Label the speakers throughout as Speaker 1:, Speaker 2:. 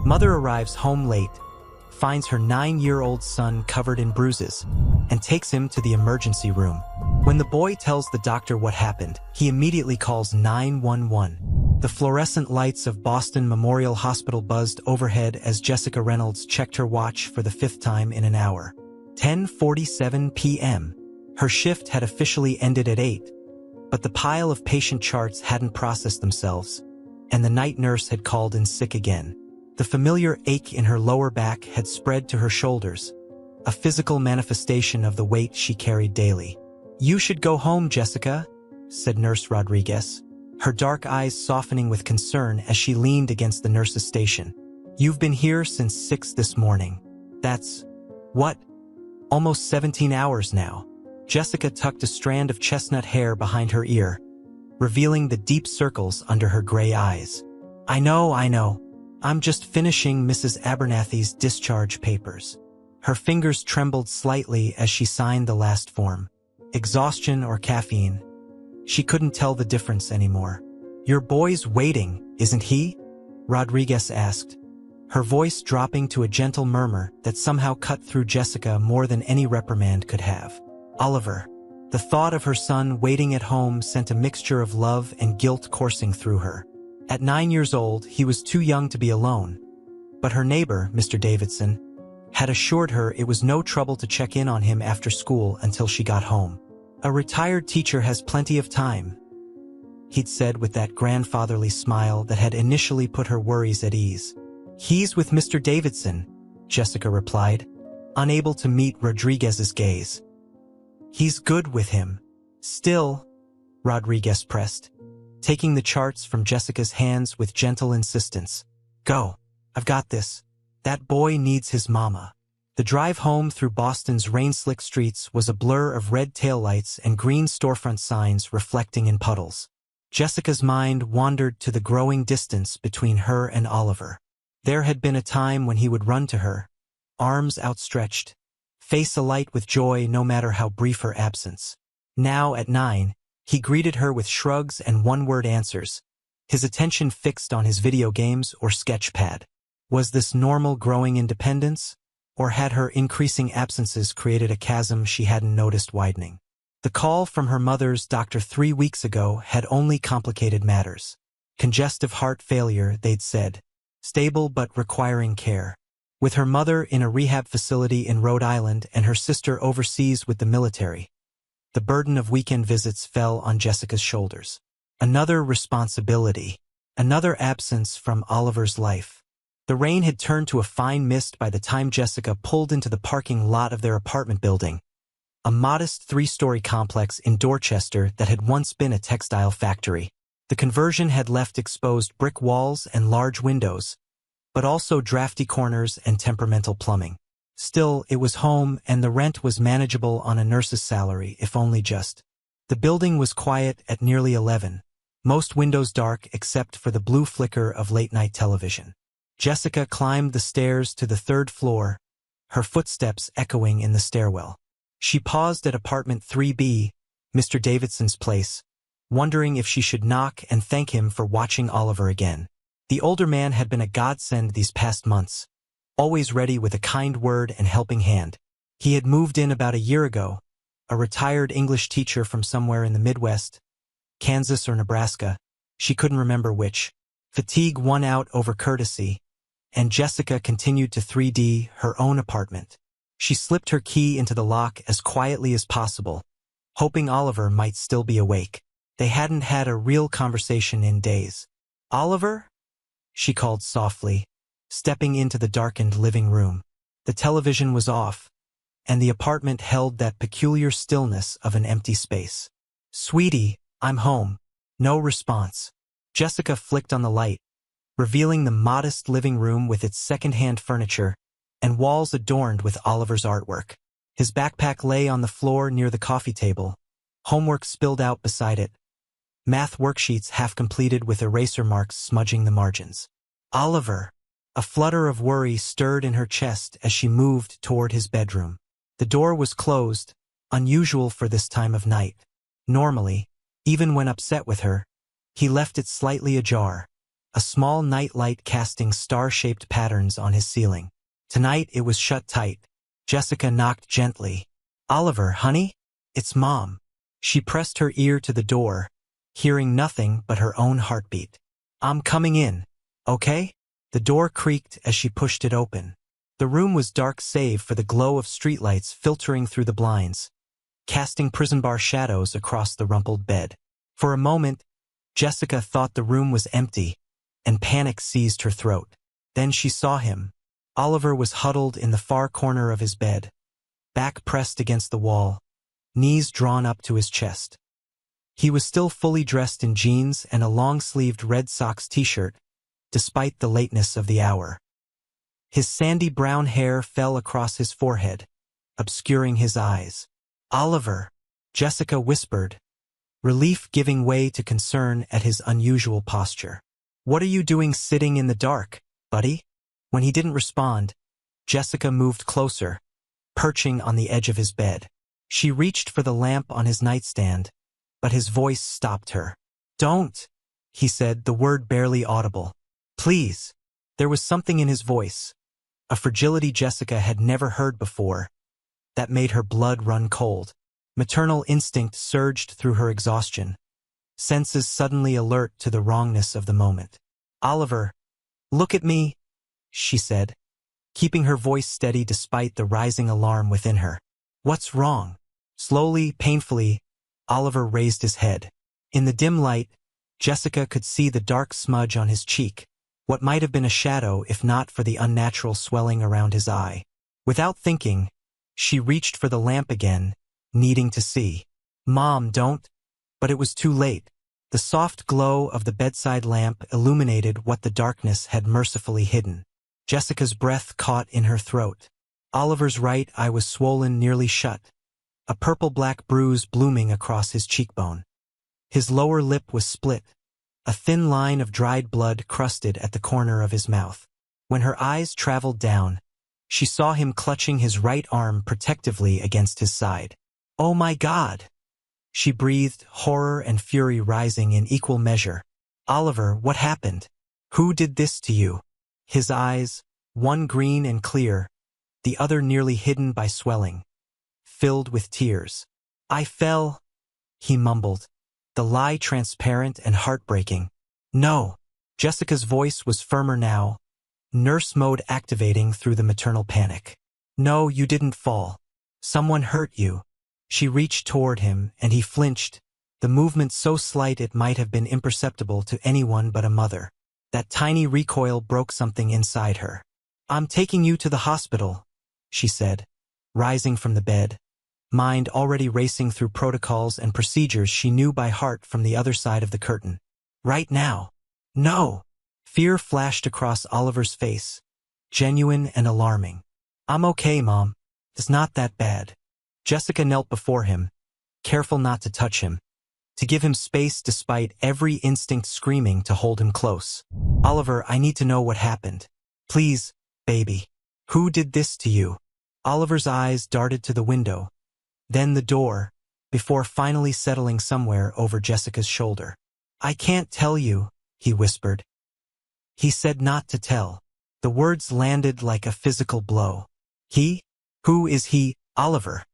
Speaker 1: Mother arrives home late, finds her 9-year-old son covered in bruises, and takes him to the emergency room. When the boy tells the doctor what happened, he immediately calls 911. The fluorescent lights of Boston Memorial Hospital buzzed overhead as Jessica Reynolds checked her watch for the 5th time in an hour. 10:47 p.m. Her shift had officially ended at 8, but the pile of patient charts hadn't processed themselves, and the night nurse had called in sick again. The familiar ache in her lower back had spread to her shoulders, a physical manifestation of the weight she carried daily. "You should go home, Jessica," said Nurse Rodriguez, her dark eyes softening with concern as she leaned against the nurse's station. "You've been here since 6 this morning. That's, what, almost 17 hours now." Jessica tucked a strand of chestnut hair behind her ear, revealing the deep circles under her gray eyes. I know. I'm just finishing Mrs. Abernathy's discharge papers." Her fingers trembled slightly as she signed the last form. Exhaustion or caffeine? She couldn't tell the difference anymore. "Your boy's waiting, isn't he?" Rodriguez asked, her voice dropping to a gentle murmur that somehow cut through Jessica more than any reprimand could have. Oliver. The thought of her son waiting at home sent a mixture of love and guilt coursing through her. At 9 years old, he was too young to be alone, but her neighbor, Mr. Davidson, had assured her it was no trouble to check in on him after school until she got home. "A retired teacher has plenty of time," he'd said with that grandfatherly smile that had initially put her worries at ease. "He's with Mr. Davidson," Jessica replied, unable to meet Rodriguez's gaze. "He's good with him." "Still," Rodriguez pressed, taking the charts from Jessica's hands with gentle insistence. "Go. I've got this. That boy needs his mama." The drive home through Boston's rain-slick streets was a blur of red taillights and green storefront signs reflecting in puddles. Jessica's mind wandered to the growing distance between her and Oliver. There had been a time when he would run to her, arms outstretched, face alight with joy no matter how brief her absence. Now, at 9, he greeted her with shrugs and one-word answers, his attention fixed on his video games or sketch pad. Was this normal growing independence, or had her increasing absences created a chasm she hadn't noticed widening? The call from her mother's doctor 3 weeks ago had only complicated matters. Congestive heart failure, they'd said, stable but requiring care. With her mother in a rehab facility in Rhode Island and her sister overseas with the military, the burden of weekend visits fell on Jessica's shoulders. Another responsibility, another absence from Oliver's life. The rain had turned to a fine mist by the time Jessica pulled into the parking lot of their apartment building, a modest 3-story complex in Dorchester that had once been a textile factory. The conversion had left exposed brick walls and large windows, but also drafty corners and temperamental plumbing. Still, it was home, and the rent was manageable on a nurse's salary, if only just. The building was quiet at nearly 11, most windows dark except for the blue flicker of late-night television. Jessica climbed the stairs to the 3rd floor, her footsteps echoing in the stairwell. She paused at apartment 3B, Mr. Davidson's place, wondering if she should knock and thank him for watching Oliver again. The older man had been a godsend these past months, always ready with a kind word and helping hand. He had moved in about a year ago, a retired English teacher from somewhere in the Midwest, Kansas or Nebraska, she couldn't remember which. Fatigue won out over courtesy, and Jessica continued to 3D her own apartment. She slipped her key into the lock as quietly as possible, hoping Oliver might still be awake. They hadn't had a real conversation in days. "Oliver?" she called softly, stepping into the darkened living room. The television was off, and the apartment held that peculiar stillness of an empty space. "Sweetie, I'm home." No response. Jessica flicked on the light, revealing the modest living room with its second-hand furniture and walls adorned with Oliver's artwork. His backpack lay on the floor near the coffee table, homework spilled out beside it, math worksheets half completed with eraser marks smudging the margins. "Oliver!" A flutter of worry stirred in her chest as she moved toward his bedroom. The door was closed, unusual for this time of night. Normally, even when upset with her, he left it slightly ajar, a small nightlight casting star-shaped patterns on his ceiling. Tonight it was shut tight. Jessica knocked gently. "Oliver, honey? It's Mom." She pressed her ear to the door, hearing nothing but her own heartbeat. "I'm coming in, okay?" The door creaked as she pushed it open. The room was dark save for the glow of streetlights filtering through the blinds, casting prison bar shadows across the rumpled bed. For a moment, Jessica thought the room was empty, and panic seized her throat. Then she saw him. Oliver was huddled in the far corner of his bed, back pressed against the wall, knees drawn up to his chest. He was still fully dressed in jeans and a long-sleeved Red Sox t-shirt, despite the lateness of the hour. His sandy brown hair fell across his forehead, obscuring his eyes. "Oliver," Jessica whispered, relief giving way to concern at his unusual posture. "What are you doing sitting in the dark, buddy?" When he didn't respond, Jessica moved closer, perching on the edge of his bed. She reached for the lamp on his nightstand, but his voice stopped her. "Don't," he said, the word barely audible. "Please." There was something in his voice, a fragility Jessica had never heard before, that made her blood run cold. Maternal instinct surged through her exhaustion, senses suddenly alert to the wrongness of the moment. "Oliver, look at me," she said, keeping her voice steady despite the rising alarm within her. "What's wrong?" Slowly, painfully, Oliver raised his head. In the dim light, Jessica could see the dark smudge on his cheek, what might have been a shadow if not for the unnatural swelling around his eye. Without thinking, she reached for the lamp again, needing to see. "Mom, don't." But it was too late. The soft glow of the bedside lamp illuminated what the darkness had mercifully hidden. Jessica's breath caught in her throat. Oliver's right eye was swollen nearly shut, a purple-black bruise blooming across his cheekbone. His lower lip was split, a thin line of dried blood crusted at the corner of his mouth. When her eyes traveled down, she saw him clutching his right arm protectively against his side. "Oh my God!" she breathed, horror and fury rising in equal measure. "Oliver, what happened? Who did this to you?" His eyes, one green and clear, the other nearly hidden by swelling, filled with tears. "I fell," he mumbled, the lie transparent and heartbreaking. "No." Jessica's voice was firmer now, nurse mode activating through the maternal panic. "No, you didn't fall. Someone hurt you." She reached toward him, and he flinched, the movement so slight it might have been imperceptible to anyone but a mother. That tiny recoil broke something inside her. "I'm taking you to the hospital," she said, rising from the bed, mind already racing through protocols and procedures she knew by heart from the other side of the curtain. "Right now." "No!" Fear flashed across Oliver's face, genuine and alarming. "I'm okay, Mom. It's not that bad." Jessica knelt before him, careful not to touch him, to give him space despite every instinct screaming to hold him close. "Oliver, I need to know what happened. Please, baby. Who did this to you?" Oliver's eyes darted to the window, then the door, before finally settling somewhere over Jessica's shoulder. "I can't tell you," he whispered. He said not to tell. The words landed like a physical blow. "He? Who is he, Oliver?"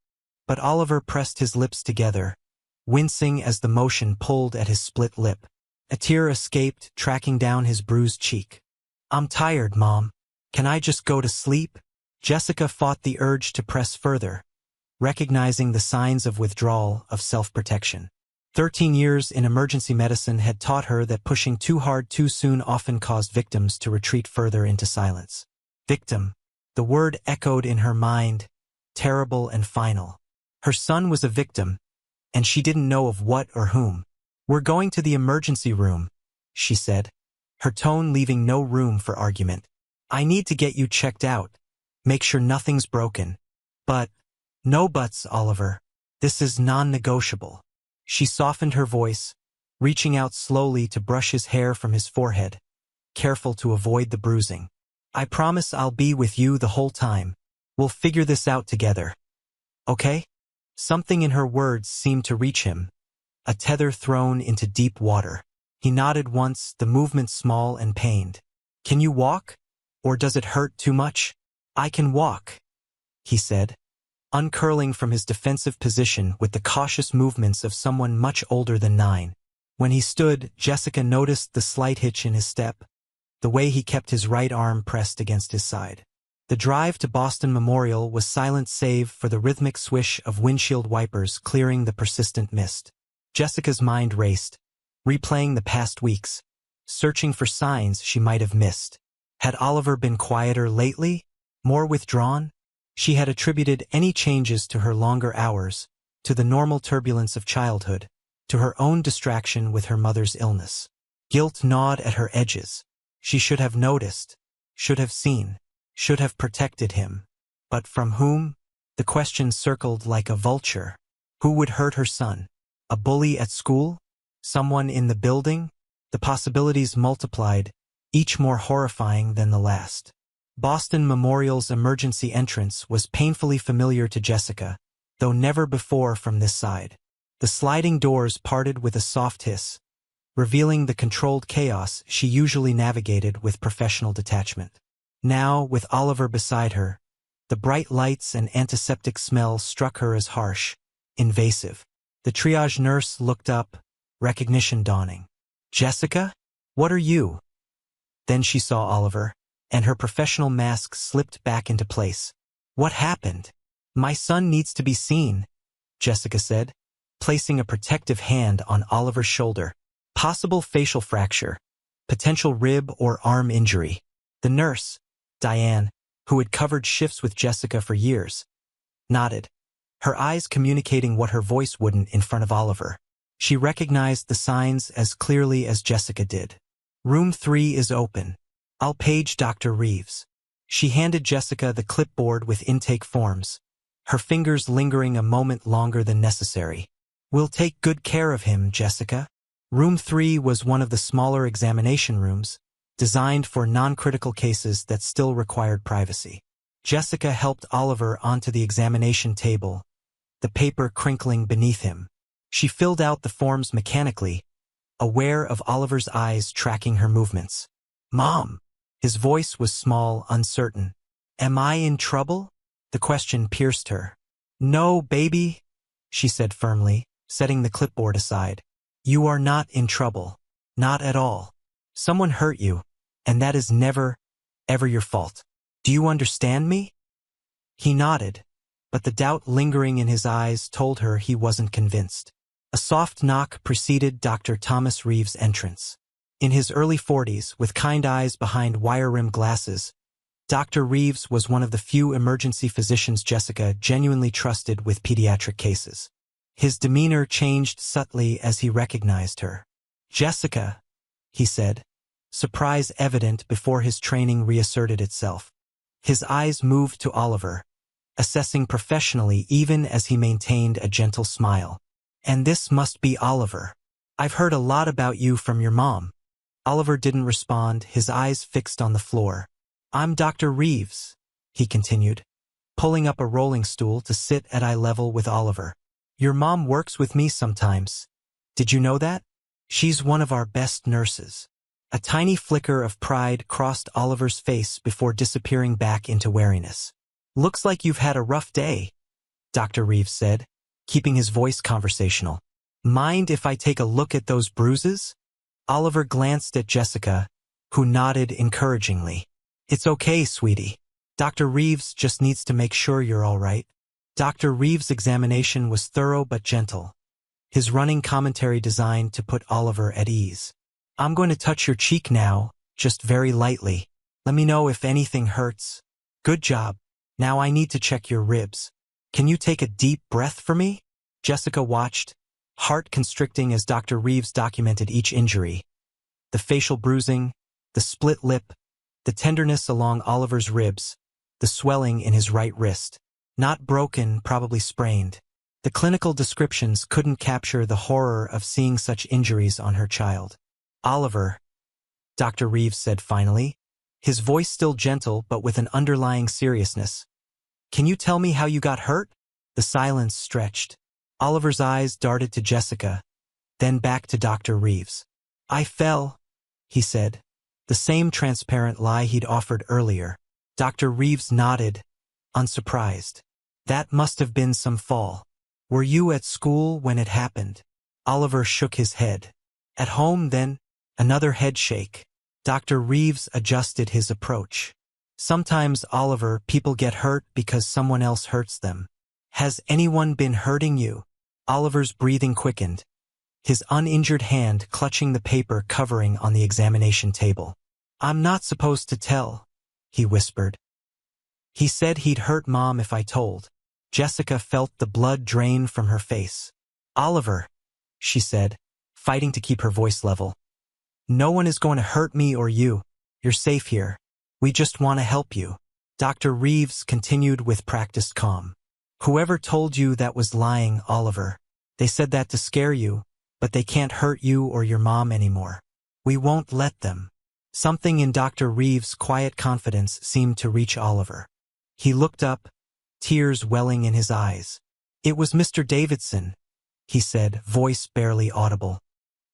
Speaker 1: But Oliver pressed his lips together, wincing as the motion pulled at his split lip. A tear escaped, tracking down his bruised cheek. "I'm tired, Mom. Can I just go to sleep?" Jessica fought the urge to press further, recognizing the signs of withdrawal, of self-protection. 13 years in emergency medicine had taught her that pushing too hard too soon often caused victims to retreat further into silence. Victim. The word echoed in her mind, terrible and final. Her son was a victim, and she didn't know of what or whom. "We're going to the emergency room," she said, her tone leaving no room for argument. "I need to get you checked out, make sure nothing's broken. But, no buts, Oliver. This is non-negotiable." She softened her voice, reaching out slowly to brush his hair from his forehead, careful to avoid the bruising. "I promise I'll be with you the whole time. We'll figure this out together. Okay?" Something in her words seemed to reach him, a tether thrown into deep water. He nodded once, the movement small and pained. Can you walk? Or does it hurt too much? I can walk, he said, uncurling from his defensive position with the cautious movements of someone much older than 9. When he stood, Jessica noticed the slight hitch in his step, the way he kept his right arm pressed against his side. The drive to Boston Memorial was silent save for the rhythmic swish of windshield wipers clearing the persistent mist. Jessica's mind raced, replaying the past weeks, searching for signs she might have missed. Had Oliver been quieter lately? More withdrawn? She had attributed any changes to her longer hours, to the normal turbulence of childhood, to her own distraction with her mother's illness. Guilt gnawed at her edges. She should have noticed, should have seen, should have protected him. But from whom? The question circled like a vulture. Who would hurt her son? A bully at school? Someone in the building? The possibilities multiplied, each more horrifying than the last. Boston Memorial's emergency entrance was painfully familiar to Jessica, though never before from this side. The sliding doors parted with a soft hiss, revealing the controlled chaos she usually navigated with professional detachment. Now, with Oliver beside her, the bright lights and antiseptic smell struck her as harsh, invasive. The triage nurse looked up, recognition dawning. Jessica? What are you? Then she saw Oliver, and her professional mask slipped back into place. What happened? My son needs to be seen, Jessica said, placing a protective hand on Oliver's shoulder. Possible facial fracture, potential rib or arm injury. The nurse, Diane, who had covered shifts with Jessica for years, nodded, her eyes communicating what her voice wouldn't in front of Oliver. She recognized the signs as clearly as Jessica did. Room 3 is open. I'll page Dr. Reeves. She handed Jessica the clipboard with intake forms, her fingers lingering a moment longer than necessary. We'll take good care of him, Jessica. Room 3 was one of the smaller examination rooms, designed for non-critical cases that still required privacy. Jessica helped Oliver onto the examination table, the paper crinkling beneath him. She filled out the forms mechanically, aware of Oliver's eyes tracking her movements. Mom! His voice was small, uncertain. Am I in trouble? The question pierced her. No, baby, she said firmly, setting the clipboard aside. You are not in trouble. Not at all. Someone hurt you, and that is never, ever your fault. Do you understand me? He nodded, but the doubt lingering in his eyes told her he wasn't convinced. A soft knock preceded Dr. Thomas Reeves' entrance. In his early 40s, with kind eyes behind wire-rimmed glasses, Dr. Reeves was one of the few emergency physicians Jessica genuinely trusted with pediatric cases. His demeanor changed subtly as he recognized her. Jessica, he said, surprise evident before his training reasserted itself. His eyes moved to Oliver, assessing professionally even as he maintained a gentle smile. And this must be Oliver. I've heard a lot about you from your mom. Oliver didn't respond, his eyes fixed on the floor. I'm Dr. Reeves, he continued, pulling up a rolling stool to sit at eye level with Oliver. Your mom works with me sometimes. Did you know that? She's one of our best nurses. A tiny flicker of pride crossed Oliver's face before disappearing back into wariness. Looks like you've had a rough day, Dr. Reeves said, keeping his voice conversational. Mind if I take a look at those bruises? Oliver glanced at Jessica, who nodded encouragingly. It's okay, sweetie. Dr. Reeves just needs to make sure you're all right. Dr. Reeves' examination was thorough but gentle, his running commentary designed to put Oliver at ease. I'm going to touch your cheek now, just very lightly. Let me know if anything hurts. Good job. Now I need to check your ribs. Can you take a deep breath for me? Jessica watched, heart constricting as Dr. Reeves documented each injury. The facial bruising, the split lip, the tenderness along Oliver's ribs, the swelling in his right wrist. Not broken, probably sprained. The clinical descriptions couldn't capture the horror of seeing such injuries on her child. Oliver, Dr. Reeves said finally, his voice still gentle but with an underlying seriousness. Can you tell me how you got hurt? The silence stretched. Oliver's eyes darted to Jessica, then back to Dr. Reeves. I fell, he said. The same transparent lie he'd offered earlier. Dr. Reeves nodded, unsurprised. That must have been some fall. Were you at school when it happened? Oliver shook his head. At home, then? Another head shake. Dr. Reeves adjusted his approach. Sometimes, Oliver, people get hurt because someone else hurts them. Has anyone been hurting you? Oliver's breathing quickened, his uninjured hand clutching the paper covering on the examination table. I'm not supposed to tell, he whispered. He said he'd hurt Mom if I told. Jessica felt the blood drain from her face. Oliver, she said, fighting to keep her voice level. No one is going to hurt me or you. You're safe here. We just want to help you. Dr. Reeves continued with practiced calm. Whoever told you that was lying, Oliver. They said that to scare you, but they can't hurt you or your mom anymore. We won't let them. Something in Dr. Reeves' quiet confidence seemed to reach Oliver. He looked up, tears welling in his eyes. It was Mr. Davidson, he said, voice barely audible.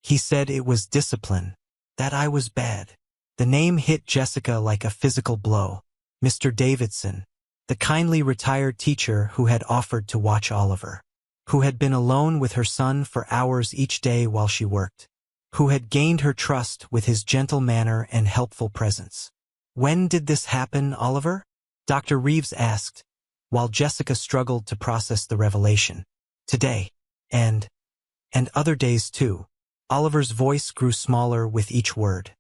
Speaker 1: He said it was discipline, that I was bad. The name hit Jessica like a physical blow. Mr. Davidson, the kindly retired teacher who had offered to watch Oliver, who had been alone with her son for hours each day while she worked, who had gained her trust with his gentle manner and helpful presence. When did this happen, Oliver? Dr. Reeves asked, while Jessica struggled to process the revelation. Today. And other days too. Oliver's voice grew smaller with each word.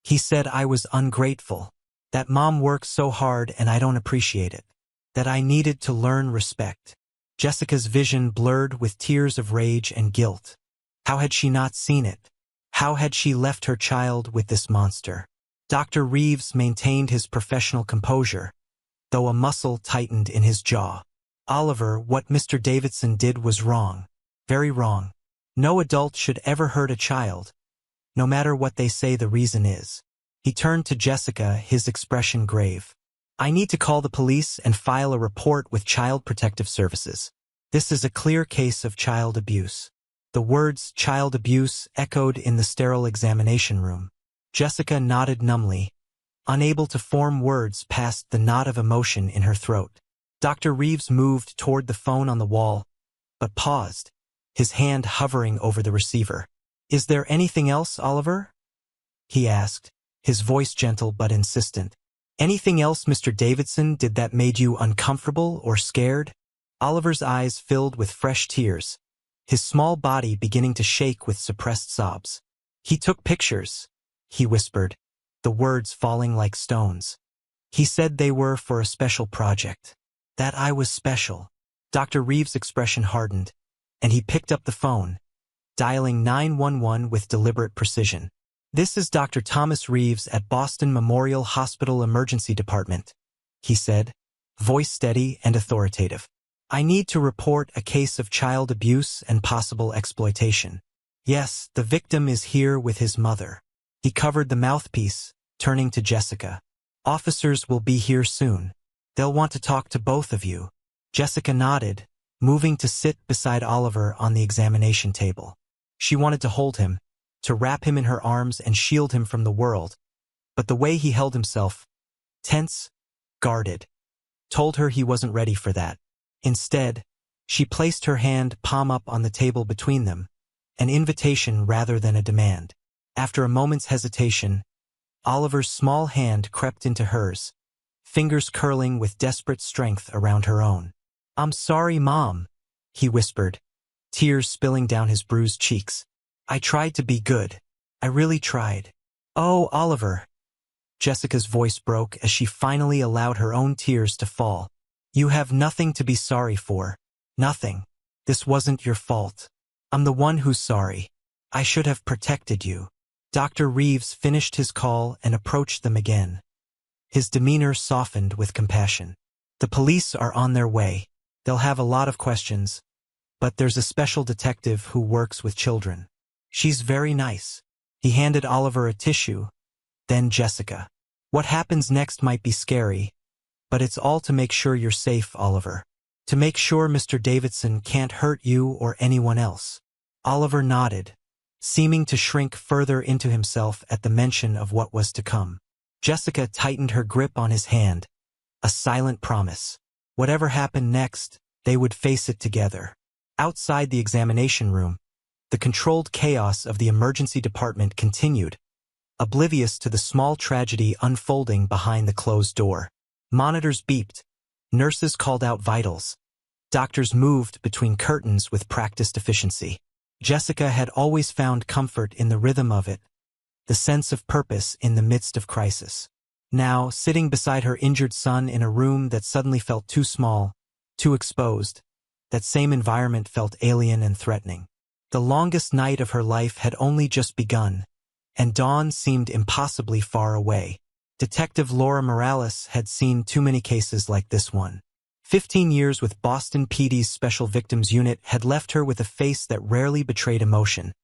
Speaker 1: He said I was ungrateful, that Mom works so hard and I don't appreciate it, that I needed to learn respect. Jessica's vision blurred with tears of rage and guilt. How had she not seen it? How had she left her child with this monster? Dr. Reeves maintained his professional composure, though a muscle tightened in his jaw. Oliver, what Mr. Davidson did was wrong. Very wrong. No adult should ever hurt a child, no matter what they say the reason is. He turned to Jessica, his expression grave. I need to call the police and file a report with Child Protective Services. This is a clear case of child abuse. The words child abuse echoed in the sterile examination room. Jessica nodded numbly, unable to form words past the knot of emotion in her throat. Dr. Reeves moved toward the phone on the wall, but paused, his hand hovering over the receiver. Is there anything else, Oliver? He asked, his voice gentle but insistent. Anything else Mr. Davidson did that made you uncomfortable or scared? Oliver's eyes filled with fresh tears, his small body beginning to shake with suppressed sobs. He took pictures, he whispered, the words falling like stones. He said they were for a special project. That I was special. Dr. Reeves' expression hardened, and he picked up the phone, dialing 911 with deliberate precision. This is Dr. Thomas Reeves at Boston Memorial Hospital Emergency Department, he said, voice steady and authoritative. I need to report a case of child abuse and possible exploitation. Yes, the victim is here with his mother. He covered the mouthpiece, turning to Jessica. Officers will be here soon. They'll want to talk to both of you. Jessica nodded, moving to sit beside Oliver on the examination table. She wanted to hold him, to wrap him in her arms and shield him from the world, but the way he held himself, tense, guarded, told her he wasn't ready for that. Instead, she placed her hand palm up on the table between them, an invitation rather than a demand. After a moment's hesitation, Oliver's small hand crept into hers, fingers curling with desperate strength around her own. I'm sorry, Mom, he whispered, tears spilling down his bruised cheeks. I tried to be good. I really tried. Oh, Oliver. Jessica's voice broke as she finally allowed her own tears to fall. You have nothing to be sorry for. Nothing. This wasn't your fault. I'm the one who's sorry. I should have protected you. Dr. Reeves finished his call and approached them again. His demeanor softened with compassion. The police are on their way. They'll have a lot of questions, but there's a special detective who works with children. She's very nice. He handed Oliver a tissue, then Jessica. What happens next might be scary, but it's all to make sure you're safe, Oliver. To make sure Mr. Davidson can't hurt you or anyone else. Oliver nodded, seeming to shrink further into himself at the mention of what was to come. Jessica tightened her grip on his hand, a silent promise. Whatever happened next, they would face it together. Outside the examination room, the controlled chaos of the emergency department continued, oblivious to the small tragedy unfolding behind the closed door. Monitors beeped, nurses called out vitals, doctors moved between curtains with practiced efficiency. Jessica had always found comfort in the rhythm of it, the sense of purpose in the midst of crisis. Now, sitting beside her injured son in a room that suddenly felt too small, too exposed, that same environment felt alien and threatening. The longest night of her life had only just begun, and dawn seemed impossibly far away. Detective Laura Morales had seen too many cases like this one. 15 years with Boston PD's Special Victims Unit had left her with a face that rarely betrayed emotion,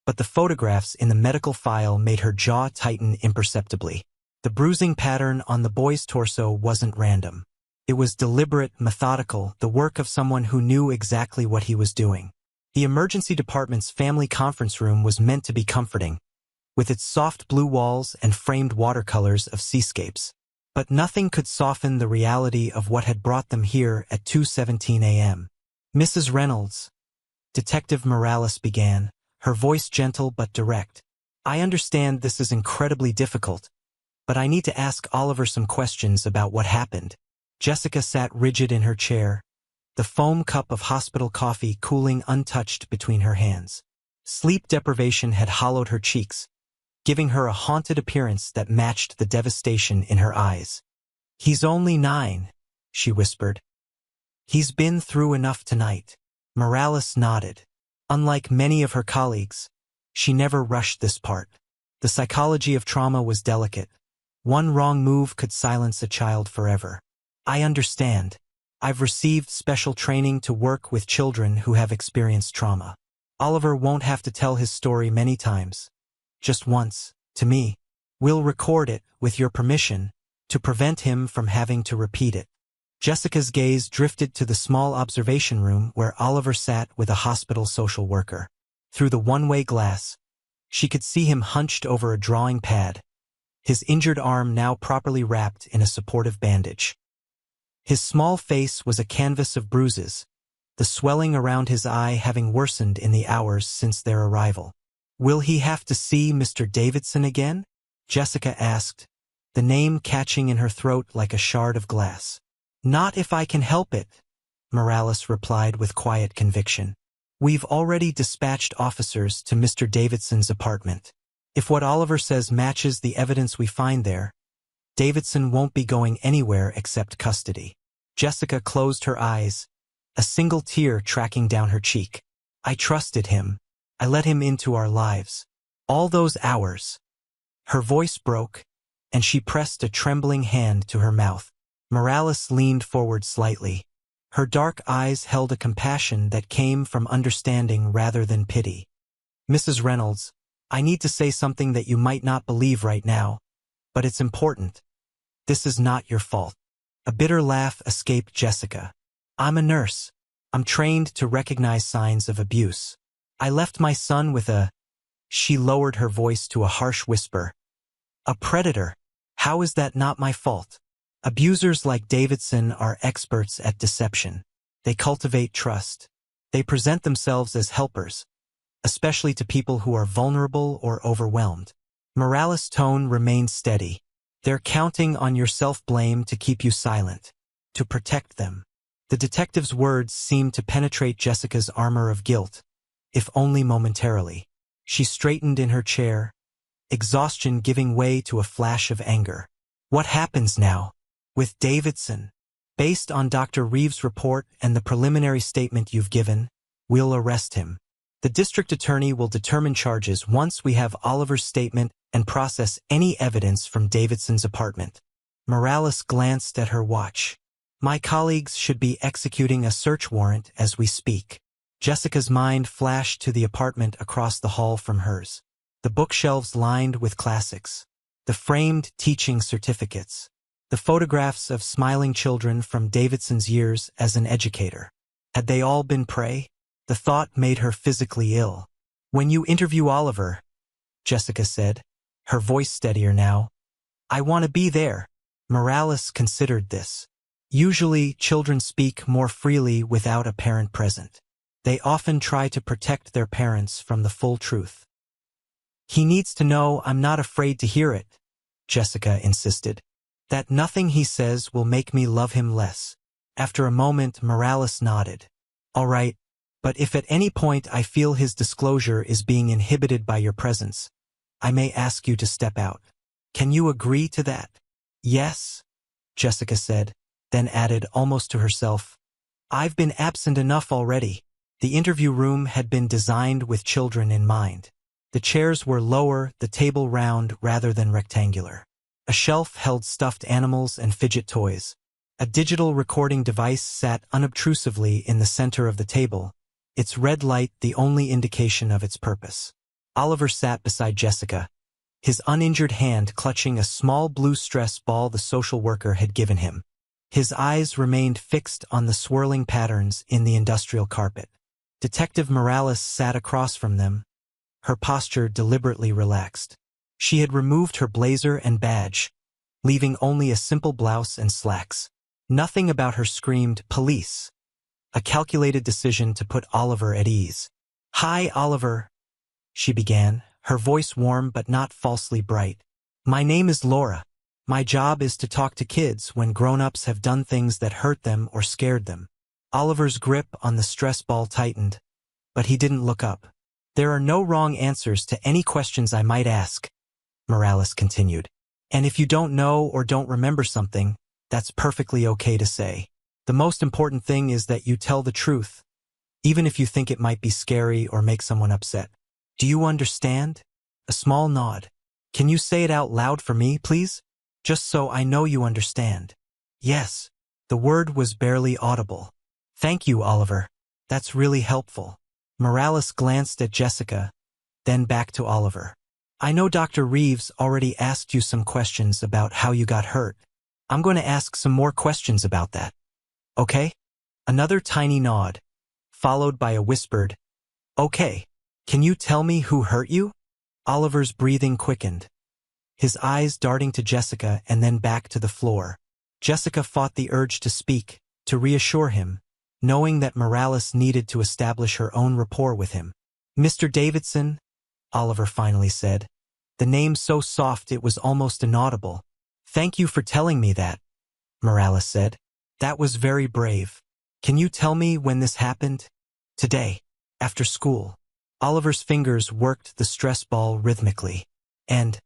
Speaker 1: but the photographs in the medical file made her jaw tighten imperceptibly. The bruising pattern on the boy's torso wasn't random. It was deliberate, methodical, the work of someone who knew exactly what he was doing. The emergency department's family conference room was meant to be comforting, with its soft blue walls and framed watercolors of seascapes. But nothing could soften the reality of what had brought them here at 2:17 a.m. "Mrs. Reynolds," Detective Morales began, her voice gentle but direct. "I understand this is incredibly difficult, but I need to ask Oliver some questions about what happened." Jessica sat rigid in her chair, the foam cup of hospital coffee cooling untouched between her hands. Sleep deprivation had hollowed her cheeks, giving her a haunted appearance that matched the devastation in her eyes. "He's only 9, she whispered. "He's been through enough tonight." Morales nodded. Unlike many of her colleagues, she never rushed this part. The psychology of trauma was delicate. One wrong move could silence a child forever. "I understand. I've received special training to work with children who have experienced trauma. Oliver won't have to tell his story many times. Just once, to me. We'll record it, with your permission, to prevent him from having to repeat it." Jessica's gaze drifted to the small observation room where Oliver sat with a hospital social worker. Through the one-way glass, she could see him hunched over a drawing pad, his injured arm now properly wrapped in a supportive bandage. His small face was a canvas of bruises, the swelling around his eye having worsened in the hours since their arrival. "Will he have to see Mr. Davidson again?" Jessica asked, the name catching in her throat like a shard of glass. "Not if I can help it," Morales replied with quiet conviction. "We've already dispatched officers to Mr. Davidson's apartment. If what Oliver says matches the evidence we find there, Davidson won't be going anywhere except custody." Jessica closed her eyes, a single tear tracking down her cheek. "I trusted him. I let him into our lives. All those hours." Her voice broke, and she pressed a trembling hand to her mouth. Morales leaned forward slightly. Her dark eyes held a compassion that came from understanding rather than pity. "Mrs. Reynolds, I need to say something that you might not believe right now, but it's important. This is not your fault." A bitter laugh escaped Jessica. "I'm a nurse. I'm trained to recognize signs of abuse. I left my son with a—" She lowered her voice to a harsh whisper. "A predator. How is that not my fault? Abusers like Davidson are experts at deception. They cultivate trust. They present themselves as helpers, especially to people who are vulnerable or overwhelmed." Morales' tone remained steady. "They're counting on your self-blame to keep you silent, to protect them." The detective's words seemed to penetrate Jessica's armor of guilt, if only momentarily. She straightened in her chair, exhaustion giving way to a flash of anger. "What happens now? With Davidson? Based on Dr. Reeves' report and the preliminary statement you've given, we'll arrest him. The district attorney will determine charges once we have Oliver's statement and process any evidence from Davidson's apartment." Morales glanced at her watch. "My colleagues should be executing a search warrant as we speak." Jessica's mind flashed to the apartment across the hall from hers. The bookshelves lined with classics, the framed teaching certificates, the photographs of smiling children from Davidson's years as an educator. Had they all been prey? The thought made her physically ill. When you interview Oliver, Jessica said, her voice steadier now. I want to be there. Morales considered this. Usually, children speak more freely without a parent present. They often try to protect their parents from the full truth. He needs to know I'm not afraid to hear it, Jessica insisted. That nothing he says will make me love him less. After a moment, Morales nodded. All right, but if at any point I feel his disclosure is being inhibited by your presence, I may ask you to step out. Can you agree to that? Yes, Jessica said, then added almost to herself, I've been absent enough already. The interview room had been designed with children in mind. The chairs were lower, the table round rather than rectangular. A shelf held stuffed animals and fidget toys. A digital recording device sat unobtrusively in the center of the table, its red light the only indication of its purpose. Oliver sat beside Jessica, his uninjured hand clutching a small blue stress ball the social worker had given him. His eyes remained fixed on the swirling patterns in the industrial carpet. Detective Morales sat across from them, her posture deliberately relaxed. She had removed her blazer and badge, leaving only a simple blouse and slacks. Nothing about her screamed, police. A calculated decision to put Oliver at ease. Hi, Oliver, she began, her voice warm but not falsely bright. My name is Laura. My job is to talk to kids when grown-ups have done things that hurt them or scared them. Oliver's grip on the stress ball tightened, but he didn't look up. There are no wrong answers to any questions I might ask, Morales continued. And if you don't know or don't remember something, that's perfectly okay to say. The most important thing is that you tell the truth, even if you think it might be scary or make someone upset. Do you understand? A small nod. Can you say it out loud for me, please? Just so I know you understand. Yes. The word was barely audible. Thank you, Oliver. That's really helpful. Morales glanced at Jessica, then back to Oliver. I know Dr. Reeves already asked you some questions about how you got hurt. I'm going to ask some more questions about that. Okay? Another tiny nod, followed by a whispered, okay. Can you tell me who hurt you? Oliver's breathing quickened, his eyes darting to Jessica and then back to the floor. Jessica fought the urge to speak, to reassure him, knowing that Morales needed to establish her own rapport with him. Mr. Davidson, Oliver finally said, the name so soft it was almost inaudible. Thank you for telling me that, Morales said. That was very brave. Can you tell me when this happened? Today, after school. Oliver's fingers worked the stress ball rhythmically. And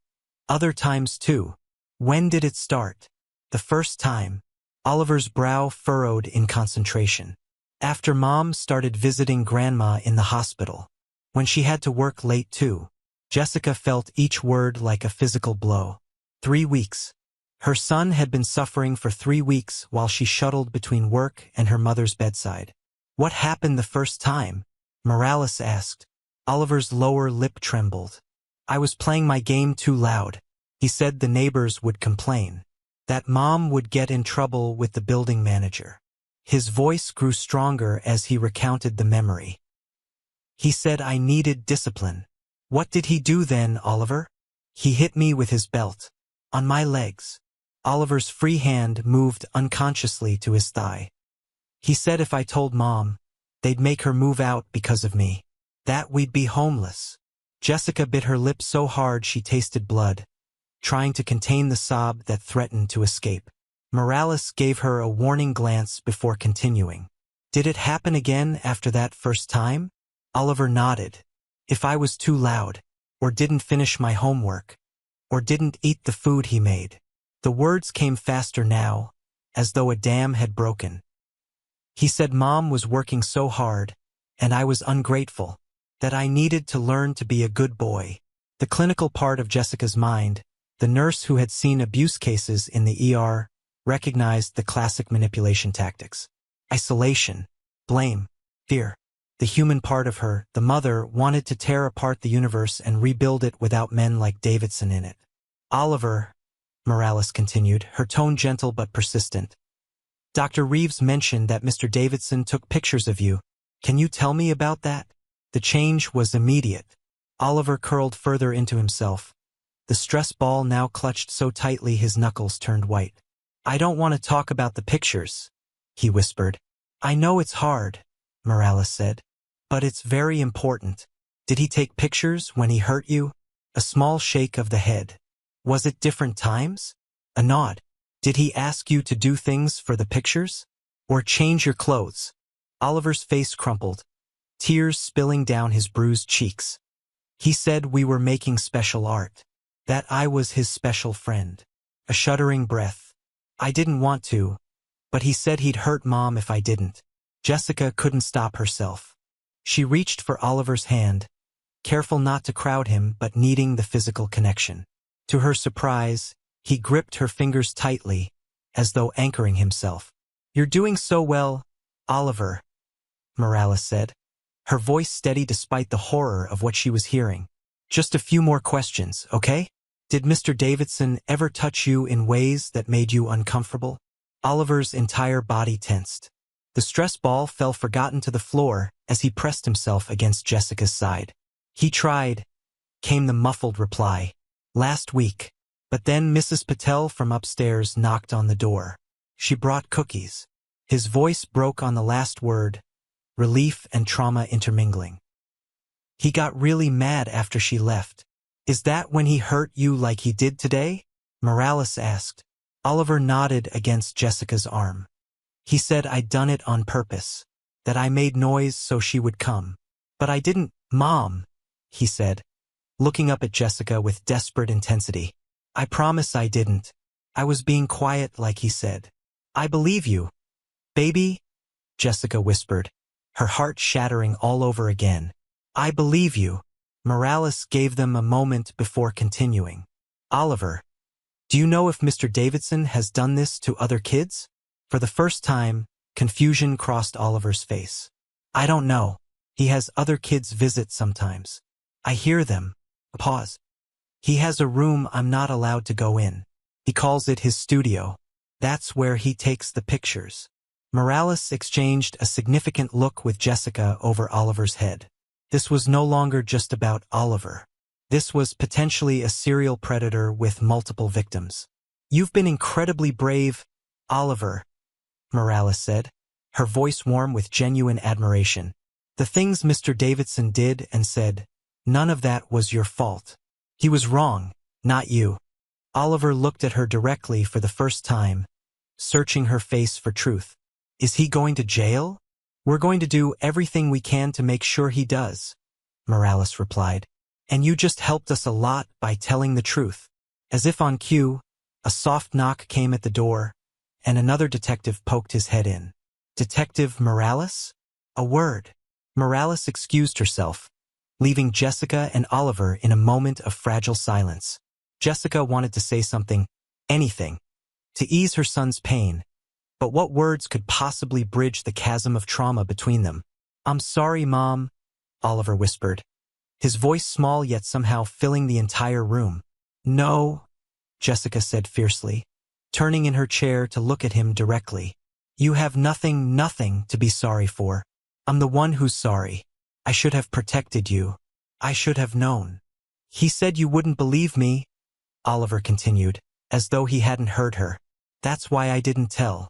Speaker 1: other times too. When did it start? The first time. Oliver's brow furrowed in concentration. After Mom started visiting Grandma in the hospital. When she had to work late too. Jessica felt each word like a physical blow. 3 weeks. Her son had been suffering for 3 weeks while she shuttled between work and her mother's bedside. What happened the first time? Morales asked. Oliver's lower lip trembled. I was playing my game too loud. He said the neighbors would complain. That Mom would get in trouble with the building manager. His voice grew stronger as he recounted the memory. He said I needed discipline. What did he do then, Oliver? He hit me with his belt. On my legs. Oliver's free hand moved unconsciously to his thigh. He said if I told Mom, they'd make her move out because of me. That we'd be homeless. Jessica bit her lip so hard she tasted blood, trying to contain the sob that threatened to escape. Morales gave her a warning glance before continuing. Did it happen again after that first time? Oliver nodded. If I was too loud, or didn't finish my homework, or didn't eat the food he made. The words came faster now, as though a dam had broken. He said Mom was working so hard, and I was ungrateful, that I needed to learn to be a good boy. The clinical part of Jessica's mind, the nurse who had seen abuse cases in the ER, recognized the classic manipulation tactics. Isolation, blame, fear. The human part of her, the mother, wanted to tear apart the universe and rebuild it without men like Davidson in it. Oliver, Morales continued, her tone gentle but persistent. Dr. Reeves mentioned that Mr. Davidson took pictures of you. Can you tell me about that? The change was immediate. Oliver curled further into himself. The stress ball now clutched so tightly his knuckles turned white. "I don't want to talk about the pictures," he whispered. "I know it's hard," Morales said, "but it's very important. Did he take pictures when he hurt you?" A small shake of the head. "Was it different times?" A nod. "Did he ask you to do things for the pictures? Or change your clothes?" Oliver's face crumpled, tears spilling down his bruised cheeks. "He said we were making special art. That I was his special friend." A shuddering breath. "I didn't want to, but he said he'd hurt Mom if I didn't." Jessica couldn't stop herself. She reached for Oliver's hand, careful not to crowd him but needing the physical connection. To her surprise, he gripped her fingers tightly, as though anchoring himself. "You're doing so well, Oliver," Morales said, her voice steady despite the horror of what she was hearing. "Just a few more questions, okay? Did Mr. Davidson ever touch you in ways that made you uncomfortable?" Oliver's entire body tensed. The stress ball fell forgotten to the floor as he pressed himself against Jessica's side. "He tried," came the muffled reply. "Last week." But then Mrs. Patel from upstairs knocked on the door. She brought cookies. His voice broke on the last word, relief and trauma intermingling. "He got really mad after she left. Is that when he hurt you like he did today?" Morales asked. Oliver nodded against Jessica's arm. "He said I'd done it on purpose, that I made noise so she would come. But I didn't, Mom," he said, looking up at Jessica with desperate intensity. "I promise I didn't. I was being quiet like he said." "I believe you, baby," Jessica whispered, her heart shattering all over again. "I believe you." Morales gave them a moment before continuing. "Oliver, do you know if Mr. Davidson has done this to other kids?" For the first time, confusion crossed Oliver's face. "I don't know. He has other kids visit sometimes. I hear them." A pause. "He has a room I'm not allowed to go in. He calls it his studio. That's where he takes the pictures." Morales exchanged a significant look with Jessica over Oliver's head. This was no longer just about Oliver. This was potentially a serial predator with multiple victims. "You've been incredibly brave, Oliver," Morales said, her voice warm with genuine admiration. "The things Mr. Davidson did and said, none of that was your fault. He was wrong, not you." Oliver looked at her directly for the first time, searching her face for truth. "Is he going to jail?" "We're going to do everything we can to make sure he does," Morales replied. "And you just helped us a lot by telling the truth." As if on cue, a soft knock came at the door, and another detective poked his head in. "Detective Morales?" A word. Morales excused herself, leaving Jessica and Oliver in a moment of fragile silence. Jessica wanted to say something, anything, to ease her son's pain, but what words could possibly bridge the chasm of trauma between them? "I'm sorry, Mom," Oliver whispered, his voice small yet somehow filling the entire room. "No," Jessica said fiercely, turning in her chair to look at him directly. "You have nothing to be sorry for. I'm the one who's sorry. I should have protected you. I should have known." "He said you wouldn't believe me," Oliver continued, as though he hadn't heard her. "That's why I didn't tell."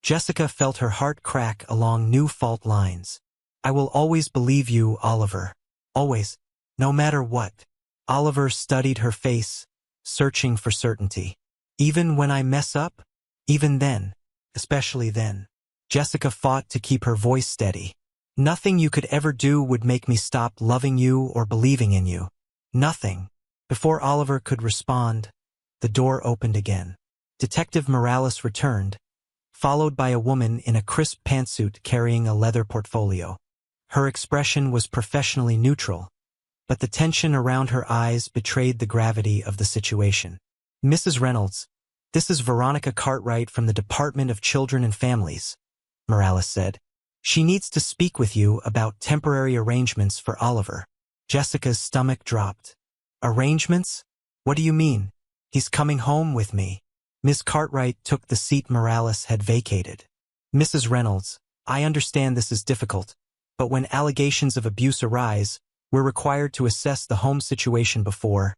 Speaker 1: Jessica felt her heart crack along new fault lines. "I will always believe you, Oliver. Always. No matter what." Oliver studied her face, searching for certainty. "Even when I mess up? Even then? Especially then?" Jessica fought to keep her voice steady. "Nothing you could ever do would make me stop loving you or believing in you. Nothing." Before Oliver could respond, the door opened again. Detective Morales returned, followed by a woman in a crisp pantsuit carrying a leather portfolio. Her expression was professionally neutral, but the tension around her eyes betrayed the gravity of the situation. "Mrs. Reynolds, this is Veronica Cartwright from the Department of Children and Families," Morales said. "She needs to speak with you about temporary arrangements for Oliver." Jessica's stomach dropped. "Arrangements? What do you mean?" "He's coming home with me." Miss Cartwright took the seat Morales had vacated. "Mrs. Reynolds, I understand this is difficult, But when allegations of abuse arise, we're required to assess the home situation before.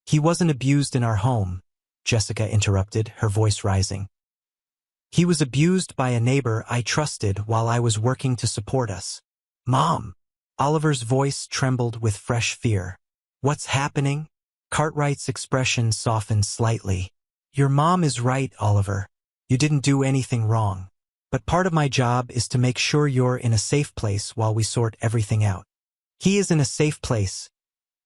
Speaker 1: He wasn't abused in our home, Jessica interrupted, her voice rising. He was abused by a neighbor I trusted while I was working to support us. Mom! Oliver's voice trembled with fresh fear. What's happening? Cartwright's expression softened slightly. Your mom is right, Oliver. You didn't do anything wrong. But part of my job is to make sure you're in a safe place while we sort everything out. He is in a safe place,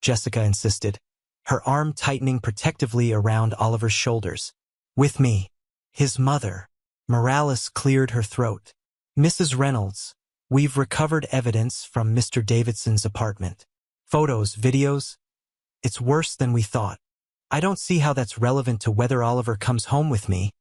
Speaker 1: Jessica insisted, her arm tightening protectively around Oliver's shoulders. With me. His mother. Morales cleared her throat. Mrs. Reynolds, we've recovered evidence from Mr. Davidson's apartment. Photos, videos. It's worse than we thought. I don't see how that's relevant to whether Oliver comes home with me,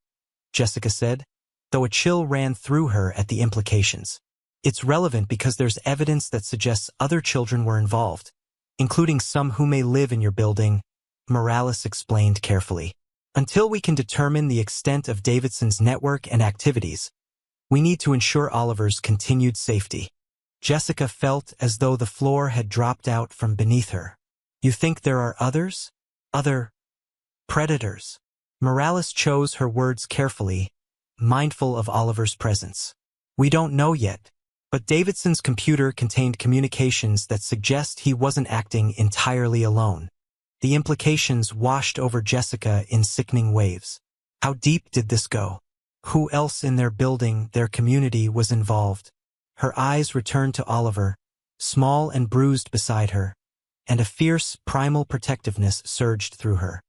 Speaker 1: Jessica said, though a chill ran through her at the implications. It's relevant because there's evidence that suggests other children were involved, including some who may live in your building, Morales explained carefully. Until we can determine the extent of Davidson's network and activities, we need to ensure Oliver's continued safety. Jessica felt as though the floor had dropped out from beneath her. You think there are others? Other predators? Morales chose her words carefully, mindful of Oliver's presence. We don't know yet, but Davidson's computer contained communications that suggest he wasn't acting entirely alone. The implications washed over Jessica in sickening waves. How deep did this go? Who else in their building, their community, was involved? Her eyes returned to Oliver, small and bruised beside her, and a fierce, primal protectiveness surged through her.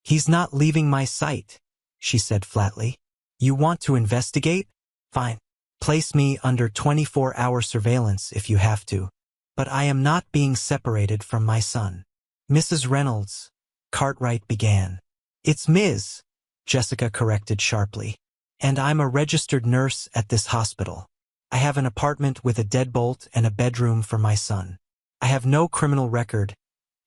Speaker 1: He's not leaving my sight, she said flatly. You want to investigate? Fine. Place me under 24-hour surveillance if you have to. But I am not being separated from my son. Mrs. Reynolds, Cartwright began. It's Ms., Jessica corrected sharply. And I'm a registered nurse at this hospital. I have an apartment with a deadbolt and a bedroom for my son. I have no criminal record,